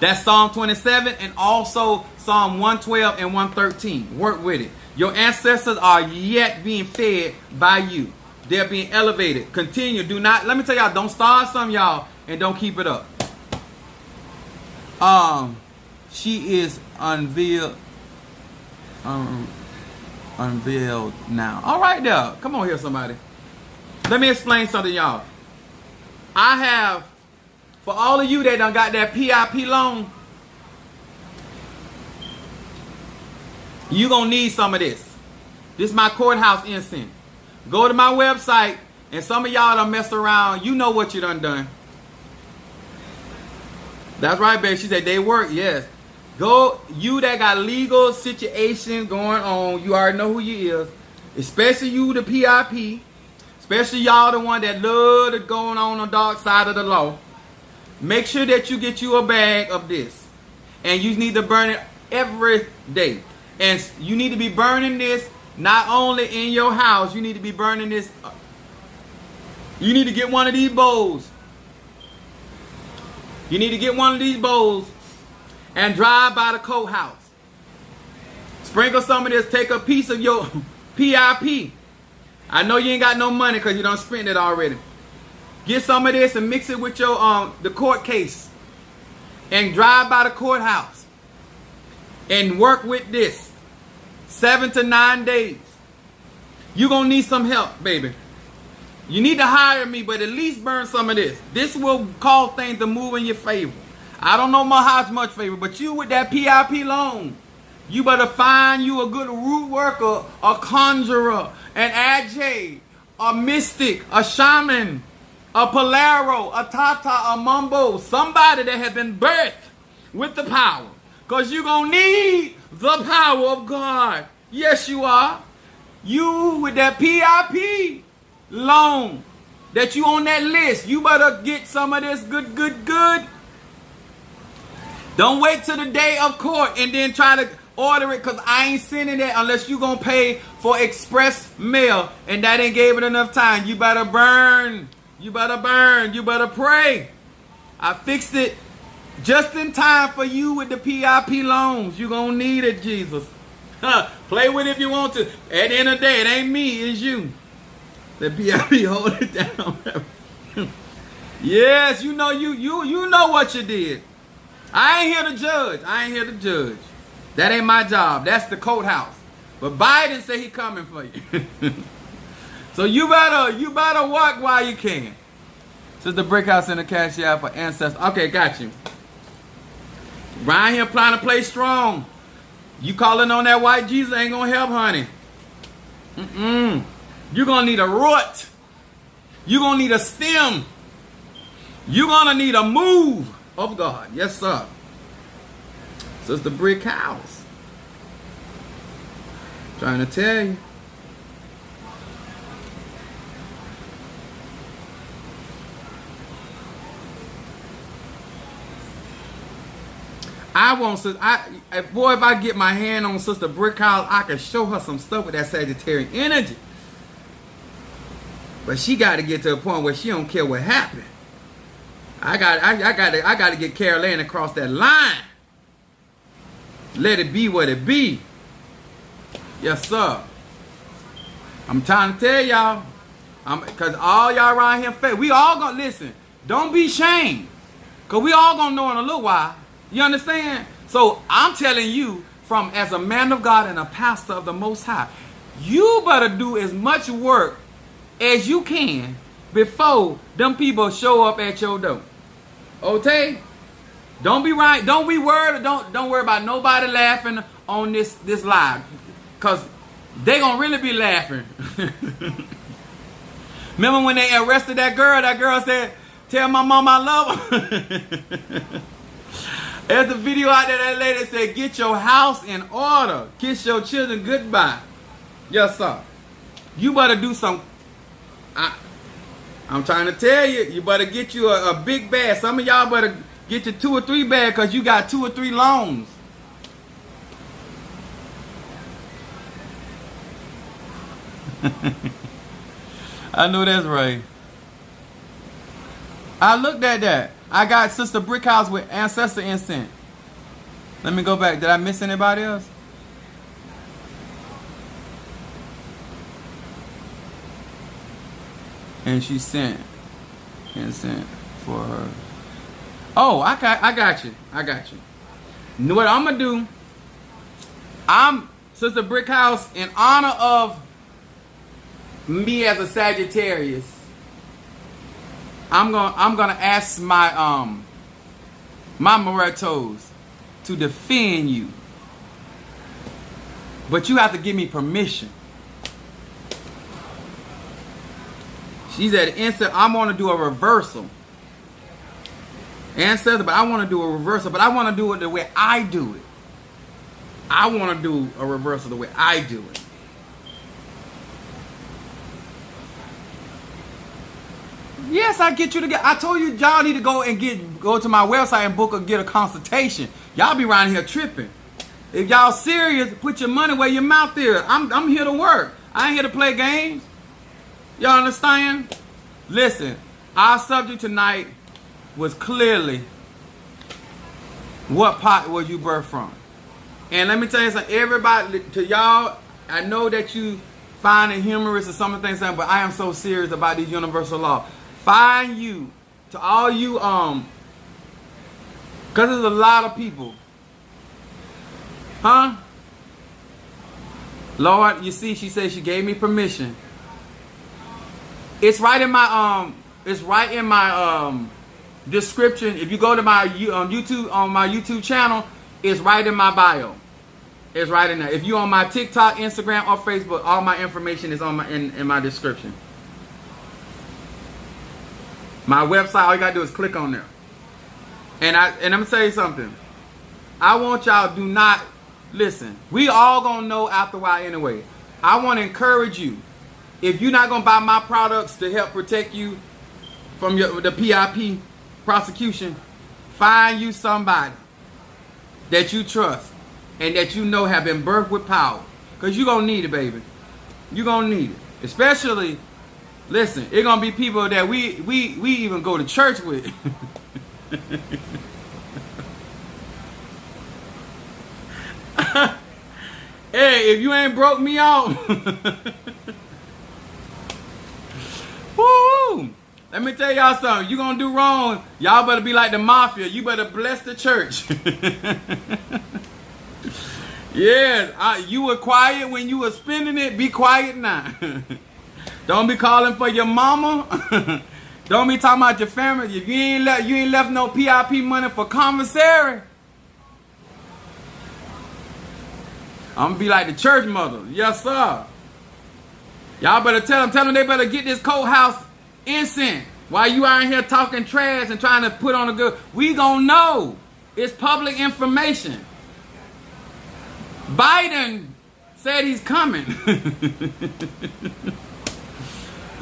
That's Psalm 27 and also Psalm 112 and 113. Work with it. Your ancestors are yet being fed by you. They're being elevated. Continue. Do not, let me tell y'all, don't starve some y'all and don't keep it up. She is unveiled now. All right there. Come on here, somebody. Let me explain something, y'all. I have, for all of you that done got that PIP loan, you gonna need some of this. This is my courthouse incense. Go to my website, and some of y'all done messed around. You know what you done. That's right, baby. She said they work. Yes. Go, you that got legal situations going on. You already know who you is. especially you, the PIP, especially y'all the one that love to go on the dark side of the law, make sure that you get you a bag of this. And you need to burn it every day. And you need to be burning this not only in your house, you need to be burning this. You need to get one of these bowls. You need to get one of these bowls and drive by the courthouse. Sprinkle some of this, take a piece of your PIP. I know you ain't got no money because you done spent it already. Get some of this and mix it with your the court case. And drive by the courthouse. And work with this. 7 to 9 days. You're going to need some help, baby. You need to hire me, but at least burn some of this. This will cause things to move in your favor. I don't know how much favor, but you with that PIP loan, you better find you a good root worker, a conjurer, an AJ, a mystic, a shaman, a Polaro, a Tata, a Mumbo, somebody that has been birthed with the power. Because you're going to need the power of God. Yes, you are. You with that PIP loan that you on that list, you better get some of this good. Don't wait till the day of court and then try to order it, because I ain't sending that unless you going to pay for express mail, and that ain't gave it enough time. You better burn. You better burn. You better pray. I fixed it just in time for you with the PIP loans. You're going to need it, Jesus. Play with it if you want to. At the end of the day, it ain't me, it's you. The PIP, hold it down. Yes, you know you know what you did. I ain't here to judge. I ain't here to judge. That ain't my job. That's the courthouse. But Biden say he coming for you. So you better walk while you can. Sister Brickhouse in the cash out for ancestors. Okay, got you. Ryan here trying to play strong. You calling on that white Jesus ain't gonna help, honey. You're gonna need a root. You're gonna need a stem. You're gonna need a move of God. Yes, sir. Sister Brick House. Trying to tell you. Boy, if I get my hand on Sister Brickhouse, I can show her some stuff with that Sagittarian energy. But she got to get to a point where she don't care what happened. I got to get Carol Ann across that line. Let it be what it be. Yes, sir. I'm trying to tell y'all, because all y'all around here fake. We all gonna listen. Don't be ashamed, because we all gonna know in a little while. You understand? So I'm telling you, from as a man of God and a pastor of the Most High, you better do as much work as you can before them people show up at your door. Okay? Don't be worried. Don't worry about nobody laughing on this live, because they gonna really be laughing. Remember when they arrested that girl? That girl said, "Tell my mom I love her." There's a video out there that lady said, "Get your house in order. Kiss your children goodbye." Yes, sir. You better do some. I'm trying to tell you, you better get you a big bag. Some of y'all better get you 2 or 3 bags, because you got 2 or 3 loans. I know that's right. I looked at that. I got Sister Brickhouse with ancestor incense. Let me go back. Did I miss anybody else? And she sent incense for her. Oh, I got you. You know what I'm gonna do? I'm Sister Brickhouse, in honor of me as a Sagittarius. I'm gonna ask my my Morettos to defend you, but you have to give me permission. She said, "Instant, I want to do a reversal." Ancestor, but I want to do a reversal, but I want to do it the way I do it. I want to do a reversal the way I do it. Yes, I get you to get. I told you y'all need to go to my website and get a consultation. Y'all be around here tripping. If y'all serious, put your money where your mouth is. I'm here to work. I ain't here to play games. Y'all understand? Listen, our subject tonight was clearly what pot was you birthed from. And let me tell you something, everybody, to y'all, I know that you find it humorous or some of the things, but I am so serious about these universal laws. Find you, to all you, because there's a lot of people. Huh? Lord, you see, she said she gave me permission. It's right in my description. If you go to my YouTube, on my YouTube channel, it's right in my bio. It's right in there. If you on my TikTok, Instagram, or Facebook, all my information is on in my description. My website, all you gotta do is click on there. And I'm gonna tell you something. I want y'all do not listen. We all gonna know after a while anyway. I want to encourage you. If you're not gonna buy my products to help protect you from the PIP prosecution, find you somebody that you trust and that you know have been birthed with power. Because you're going to need it, baby. You're going to need it. Especially, listen, it's going to be people that we even go to church with. Hey, if you ain't broke me out. Woo! Let me tell y'all something. You gonna do wrong, y'all better be like the mafia. You better bless the church. Yes, you were quiet when you were spending it. Be quiet now. Don't be calling for your mama. Don't be talking about your family. If you ain't left no PIP money for commissary, I'm gonna be like the church mother. Yes, sir. Y'all better tell them they better get this courthouse incense while you out here talking trash and trying to put on a good. We gonna know. It's public information. Biden said he's coming.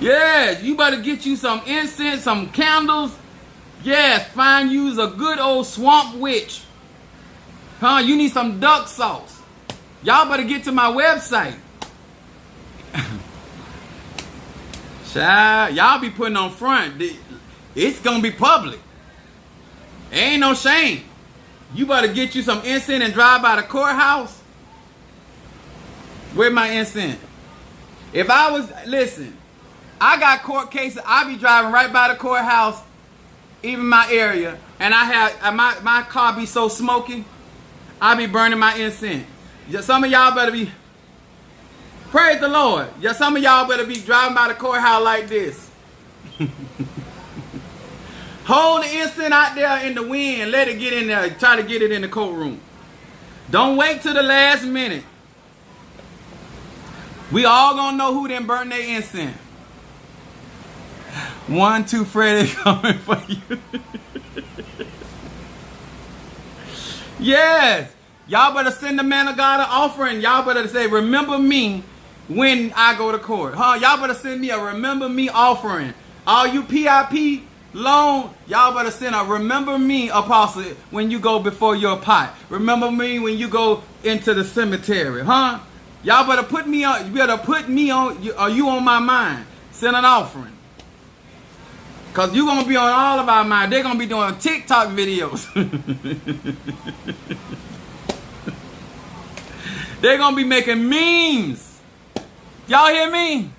Yes, you better get you some incense, some candles. Yes, find you a good old swamp witch. Huh? You need some duck sauce. Y'all better get to my website. Child, y'all be putting on front. It's gonna be public. Ain't no shame. You better get you some incense and drive by the courthouse. Where my incense? If I was, listen, I got court cases. I be driving right by the courthouse, even my area, and I have my car be so smoky. I be burning my incense. Some of y'all better be. Praise the Lord. Yeah, some of y'all better be driving by the courthouse like this. Hold the incense out there in the wind. Let it get in there. Try to get it in the courtroom. Don't wait till the last minute. We all gonna know who done burn their incense. 1, 2, Freddy coming for you. Yes. Y'all better send the man of God an offering. Y'all better say, remember me when I go to court. Huh? Y'all better send me a remember me offering. All you PIP loan, y'all better send a remember me, apostle, when you go before your pot. Remember me when you go into the cemetery. Huh? Y'all better put me on. You better put me on. You on my mind. Send an offering. Because you're going to be on all of our mind. They're going to be doing TikTok videos. They're going to be making memes. Y'all hear me?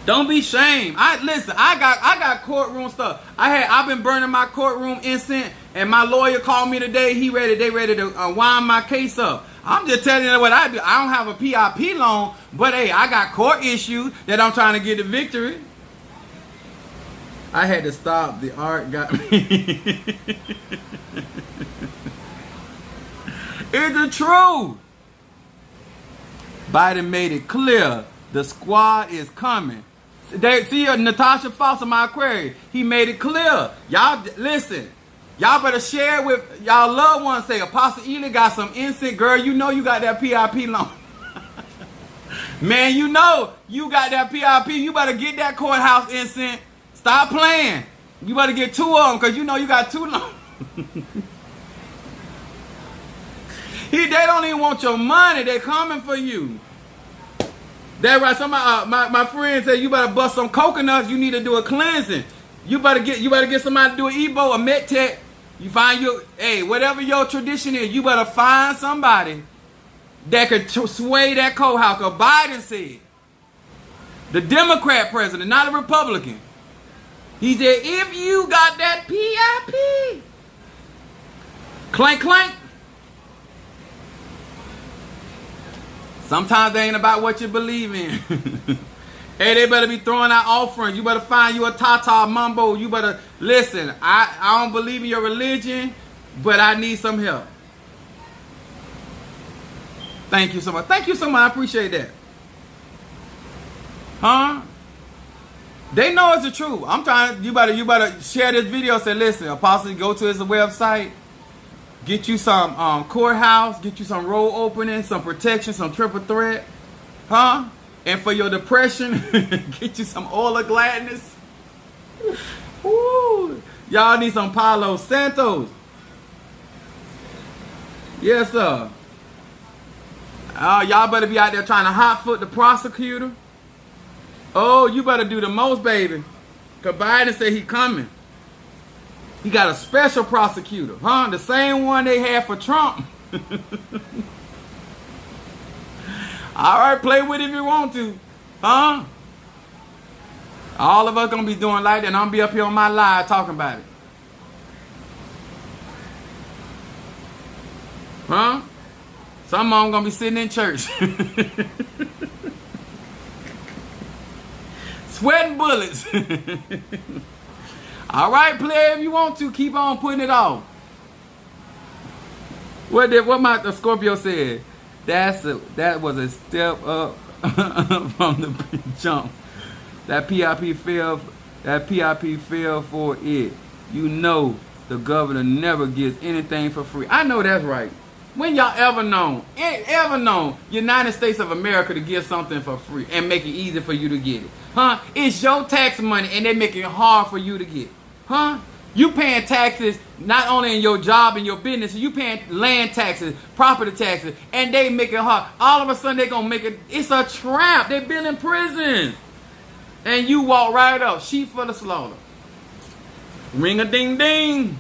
Don't be ashamed. Listen, I got courtroom stuff. I've been burning my courtroom incense, and my lawyer called me today. They ready to wind my case up. I'm just telling you what I do. I don't have a PIP loan, but hey, I got court issues that I'm trying to get the victory. I had to stop. The art got me. It's the truth. Biden made it clear the squad is coming. See Natasha Foster, my query. He made it clear. Y'all listen. Y'all better share with y'all loved ones. Say Apostle Ely got some incense, girl. You know you got that PIP loan. Man, you know you got that PRP, you better get that courthouse incense. Stop playing. You better get 2 of them because you know you got 2 long. They don't even want your money. They coming for you. That right. Somebody, my friend said you better bust some coconuts. You need to do a cleansing. You better get somebody to do an Ebo, a med tech. You find whatever your tradition is, you better find somebody that could sway that courthouse. Because Biden said, the Democrat president, not a Republican. He said, if you got that PIP, clank, clank. Sometimes they ain't about what you believe in. Hey, they better be throwing out offerings. You better find you a Tata Mumbo. You better listen. I don't believe in your religion, but I need some help. Thank you so much. Thank you so much. I appreciate that. Huh? They know it's the truth. I'm trying. You better share this video. Say, listen, Apostle, go to his website. Get you some courthouse, get you some road opening, some protection, some triple threat. Huh? And for your depression, get you some oil of gladness. Woo. Y'all need some Palo Santos. Yes, sir. Y'all better be out there trying to hot foot the prosecutor. Oh, you better do the most, baby. Because Biden said he coming. He got a special prosecutor, huh? The same one they had for Trump. All right, play with it if you want to, huh? All of us gonna be doing like that, and I'm gonna be up here on my live talking about it, huh? Some of them gonna be sitting in church, sweating bullets. All right, play if you want to. Keep on putting it off. What the Scorpio said? That was a step up from the jump. That PIP fell for it. You know the governor never gives anything for free. I know that's right. When y'all ever known United States of America to give something for free and make it easy for you to get it? Huh? It's your tax money and they make it hard for you to get it. Huh? You paying taxes not only in your job and your business, you paying land taxes, property taxes, and they make it hard. All of a sudden they gonna make it. It's a trap. They been in prison, and you walk right up, sheep for the slaughter. Ring a ding ding,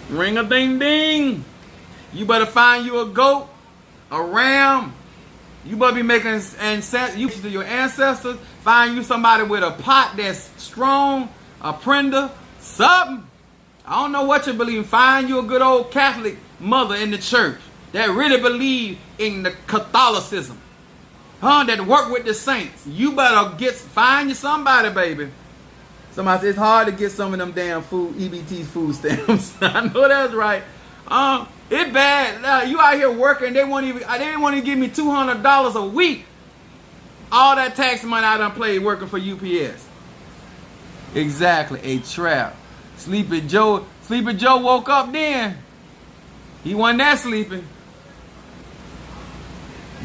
ring a ding ding. You better find you a goat, a ram. You better be making use to your ancestors. Find you somebody with a pot that's strong. A prender, something. I don't know what you believe. Find you a good old Catholic mother in the church that really believe in the Catholicism. Huh? That work with the saints. You better find you somebody, baby. Somebody says it's hard to get some of them damn EBT food stamps. I know that's right. It's bad. You out here working, they didn't want to give me $200 a week. All that tax money I done played working for UPS. Exactly, a trap. Sleepy Joe woke up then. He wasn't that sleeping.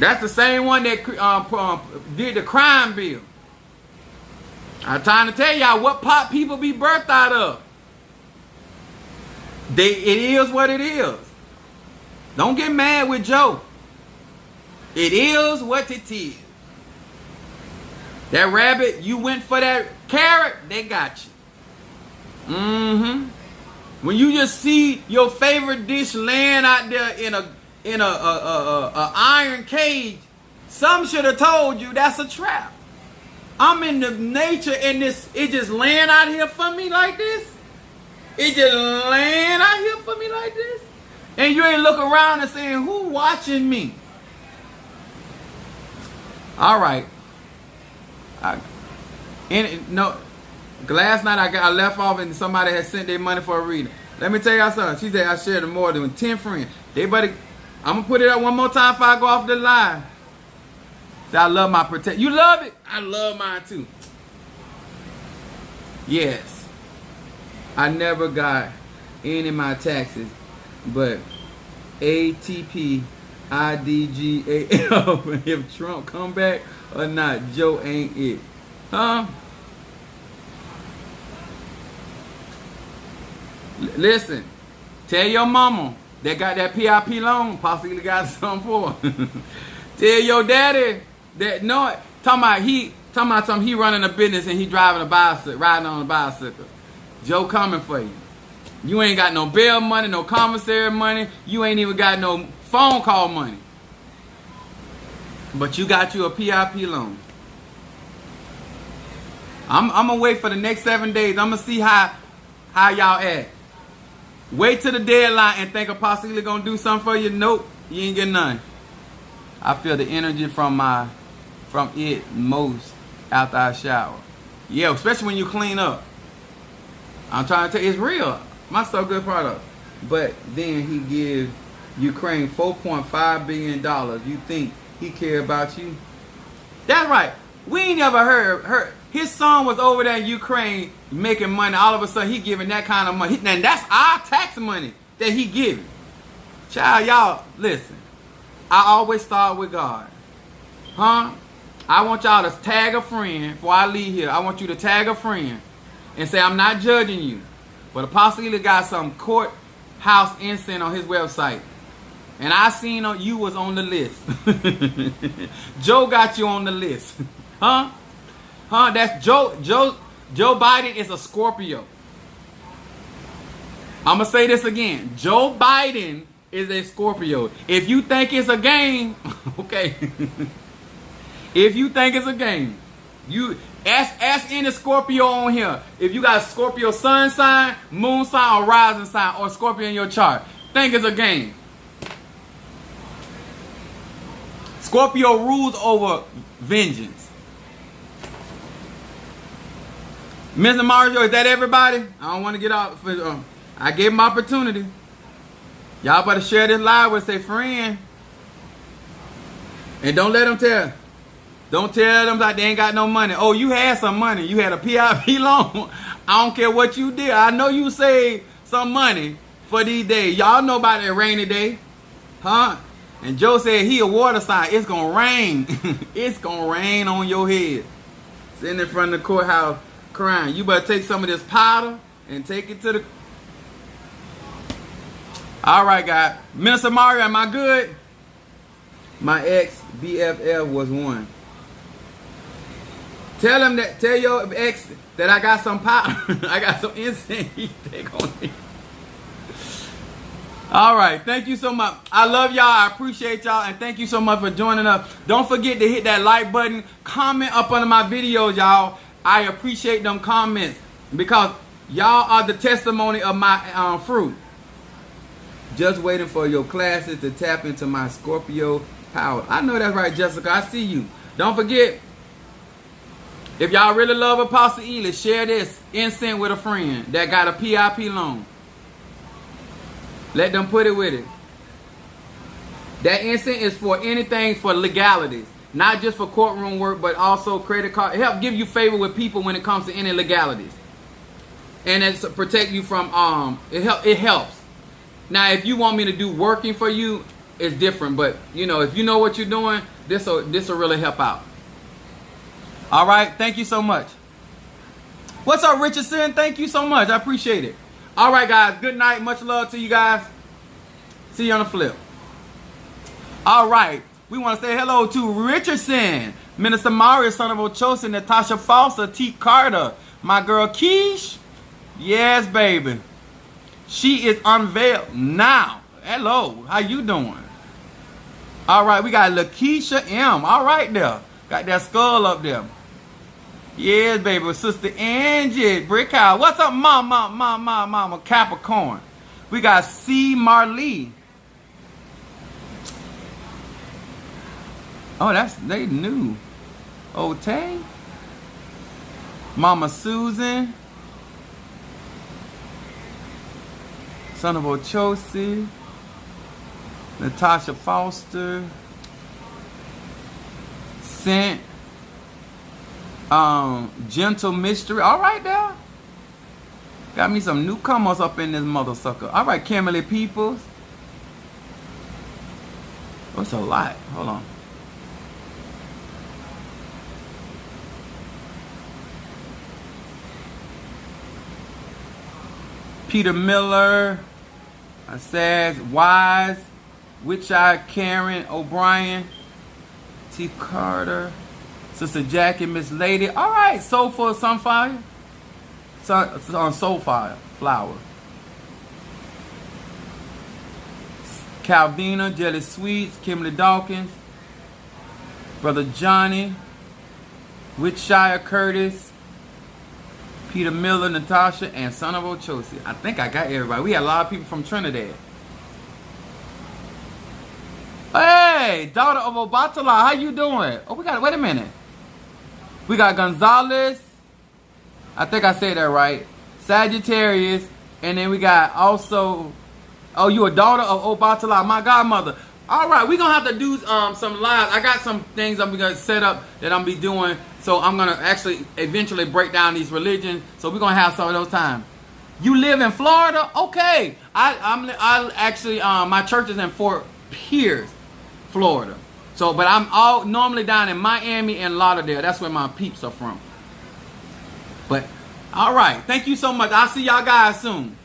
That's the same one that did the crime bill. I'm trying to tell y'all what pot people be birthed out of. It is what it is. Don't get mad with Joe. It is what it is. That rabbit, you went for that carrot, they got you. When you just see your favorite dish laying out there in a iron cage, some should have told you that's a trap. I'm in the nature and it just laying out here for me like this. It just laying out here for me like this. And you ain't look around and saying, who watching me? All right. Last night I left off and somebody had sent their money for a reading. Let me tell y'all something. She said I shared more than 10 friends. I'm gonna put it up one more time before I go off the line. Say I love my protection. You love it? I love mine too. Yes. I never got any of my taxes, but ATP IDGAL. If Trump come back, or not. Joe ain't it. Huh? Listen, tell your mama that got that PIP loan, possibly got something for her. Tell your daddy that talking about something he running a business and he driving a bicycle, riding on a bicycle. Joe coming for you. You ain't got no bail money, no commissary money. You ain't even got no phone call money. But you got you a PIP loan. I'm gonna wait for the next 7 days. I'm gonna see how y'all act. Wait till the deadline and think Apostle gonna do something for you. Nope, you ain't getting none. I feel the energy from it most after I shower. Yeah, especially when you clean up. I'm trying to tell you, it's real. My stuff good product. But then he gives Ukraine $4.5 billion. You think he care about you? That's right. We ain't never heard. His son was over there in Ukraine making money. All of a sudden, he giving that kind of money. And that's our tax money that he giving. Child, y'all, listen. I always start with God. Huh? I want y'all to tag a friend before I leave here. I want you to tag a friend and say, I'm not judging you. But Apostle Ely got some courthouse incense on his website. And I seen you was on the list. Joe got you on the list. Huh? Huh? That's Joe Biden is a Scorpio. I'm going to say this again. Joe Biden is a Scorpio. If you think it's a game, okay. If you think it's a game, you ask any Scorpio on here. If you got a Scorpio sun sign, moon sign, or rising sign, or Scorpio in your chart, think it's a game. Scorpio rules over vengeance. Mr. Mario, is that everybody? I don't want to get out. I gave him opportunity. Y'all better share this live with their friend. And don't let them tell. Don't tell them that they ain't got no money. Oh, you had some money. You had a PIP loan. I don't care what you did. I know you saved some money for these days. Y'all know about that rainy day. Huh? And Joe said he a water sign. It's going to rain. It's going to rain on your head. Sitting in front of the courthouse crying. You better take some of this powder and take it to the... All right, guys. Minister Mario, am I good? My ex BFF was one. Tell your ex that I got some powder. I got some incense he take on me. All right, thank you so much. I love y'all. I appreciate y'all, and thank you so much for joining us. Don't forget to hit that like button. Comment up under my videos, y'all. I appreciate them comments because y'all are the testimony of my fruit. Just waiting for your classes to tap into my Scorpio power. I know that's right, Jessica. I see you. Don't forget, if y'all really love Apostle Ely, share this incense with a friend that got a PIP loan. Let them put it with it. That incense is for anything for legalities. Not just for courtroom work, but also credit card. It helps give you favor with people when it comes to any legalities. And it's to protect you from, it helps. Now, if you want me to do working for you, it's different. But, you know, if you know what you're doing, this will really help out. All right. Thank you so much. What's up, Richardson? Thank you so much. I appreciate it. All right, guys. Good night. Much love to you guys. See you on the flip. All right. We want to say hello to Richardson, Minister Mario, son of Ochoa, Natasha Foster, T. Carter, my girl Keish. Yes, baby. She is unveiled now. Hello. How you doing? All right. We got Lakeisha M. All right there. Got that skull up there. Yes, baby. With Sister Angie Brickhouse. What's up, Mama Capricorn? We got C. Marley. Oh, they new. Otay. Mama Susan. Son of Ochosi. Natasha Foster. Scent. Gentle Mystery. All right, there. Got me some newcomers up in this mother sucker. All right, Kimberly Peoples. What's a lot? Hold on. Peter Miller. I said Wise. Witcheye Karen O'Brien. T. Carter. Sister Jackie, Miss Lady. All right, Soulful Sunfire. On Soulfire Flower. Calvina, Jelly Sweets, Kimberly Dawkins, Brother Johnny, Witchshire Curtis, Peter Miller, Natasha, and Son of Ochosi. I think I got everybody. We had a lot of people from Trinidad. Hey, daughter of Obatala, how you doing? Oh, we got, wait a minute. We got Gonzalez. I think I said that right. Sagittarius. And then we got also, oh, you a daughter of Obatala, my godmother. All right, we're going to have to do some live. I got some things I'm going to set up that I'm going to be doing. So I'm going to actually eventually break down these religions. So we're going to have some of those times. You live in Florida? Okay. I actually, my church is in Fort Pierce, Florida. So, but I'm all normally down in Miami and Lauderdale. That's where my peeps are from. But, all right. Thank you so much. I'll see y'all guys soon.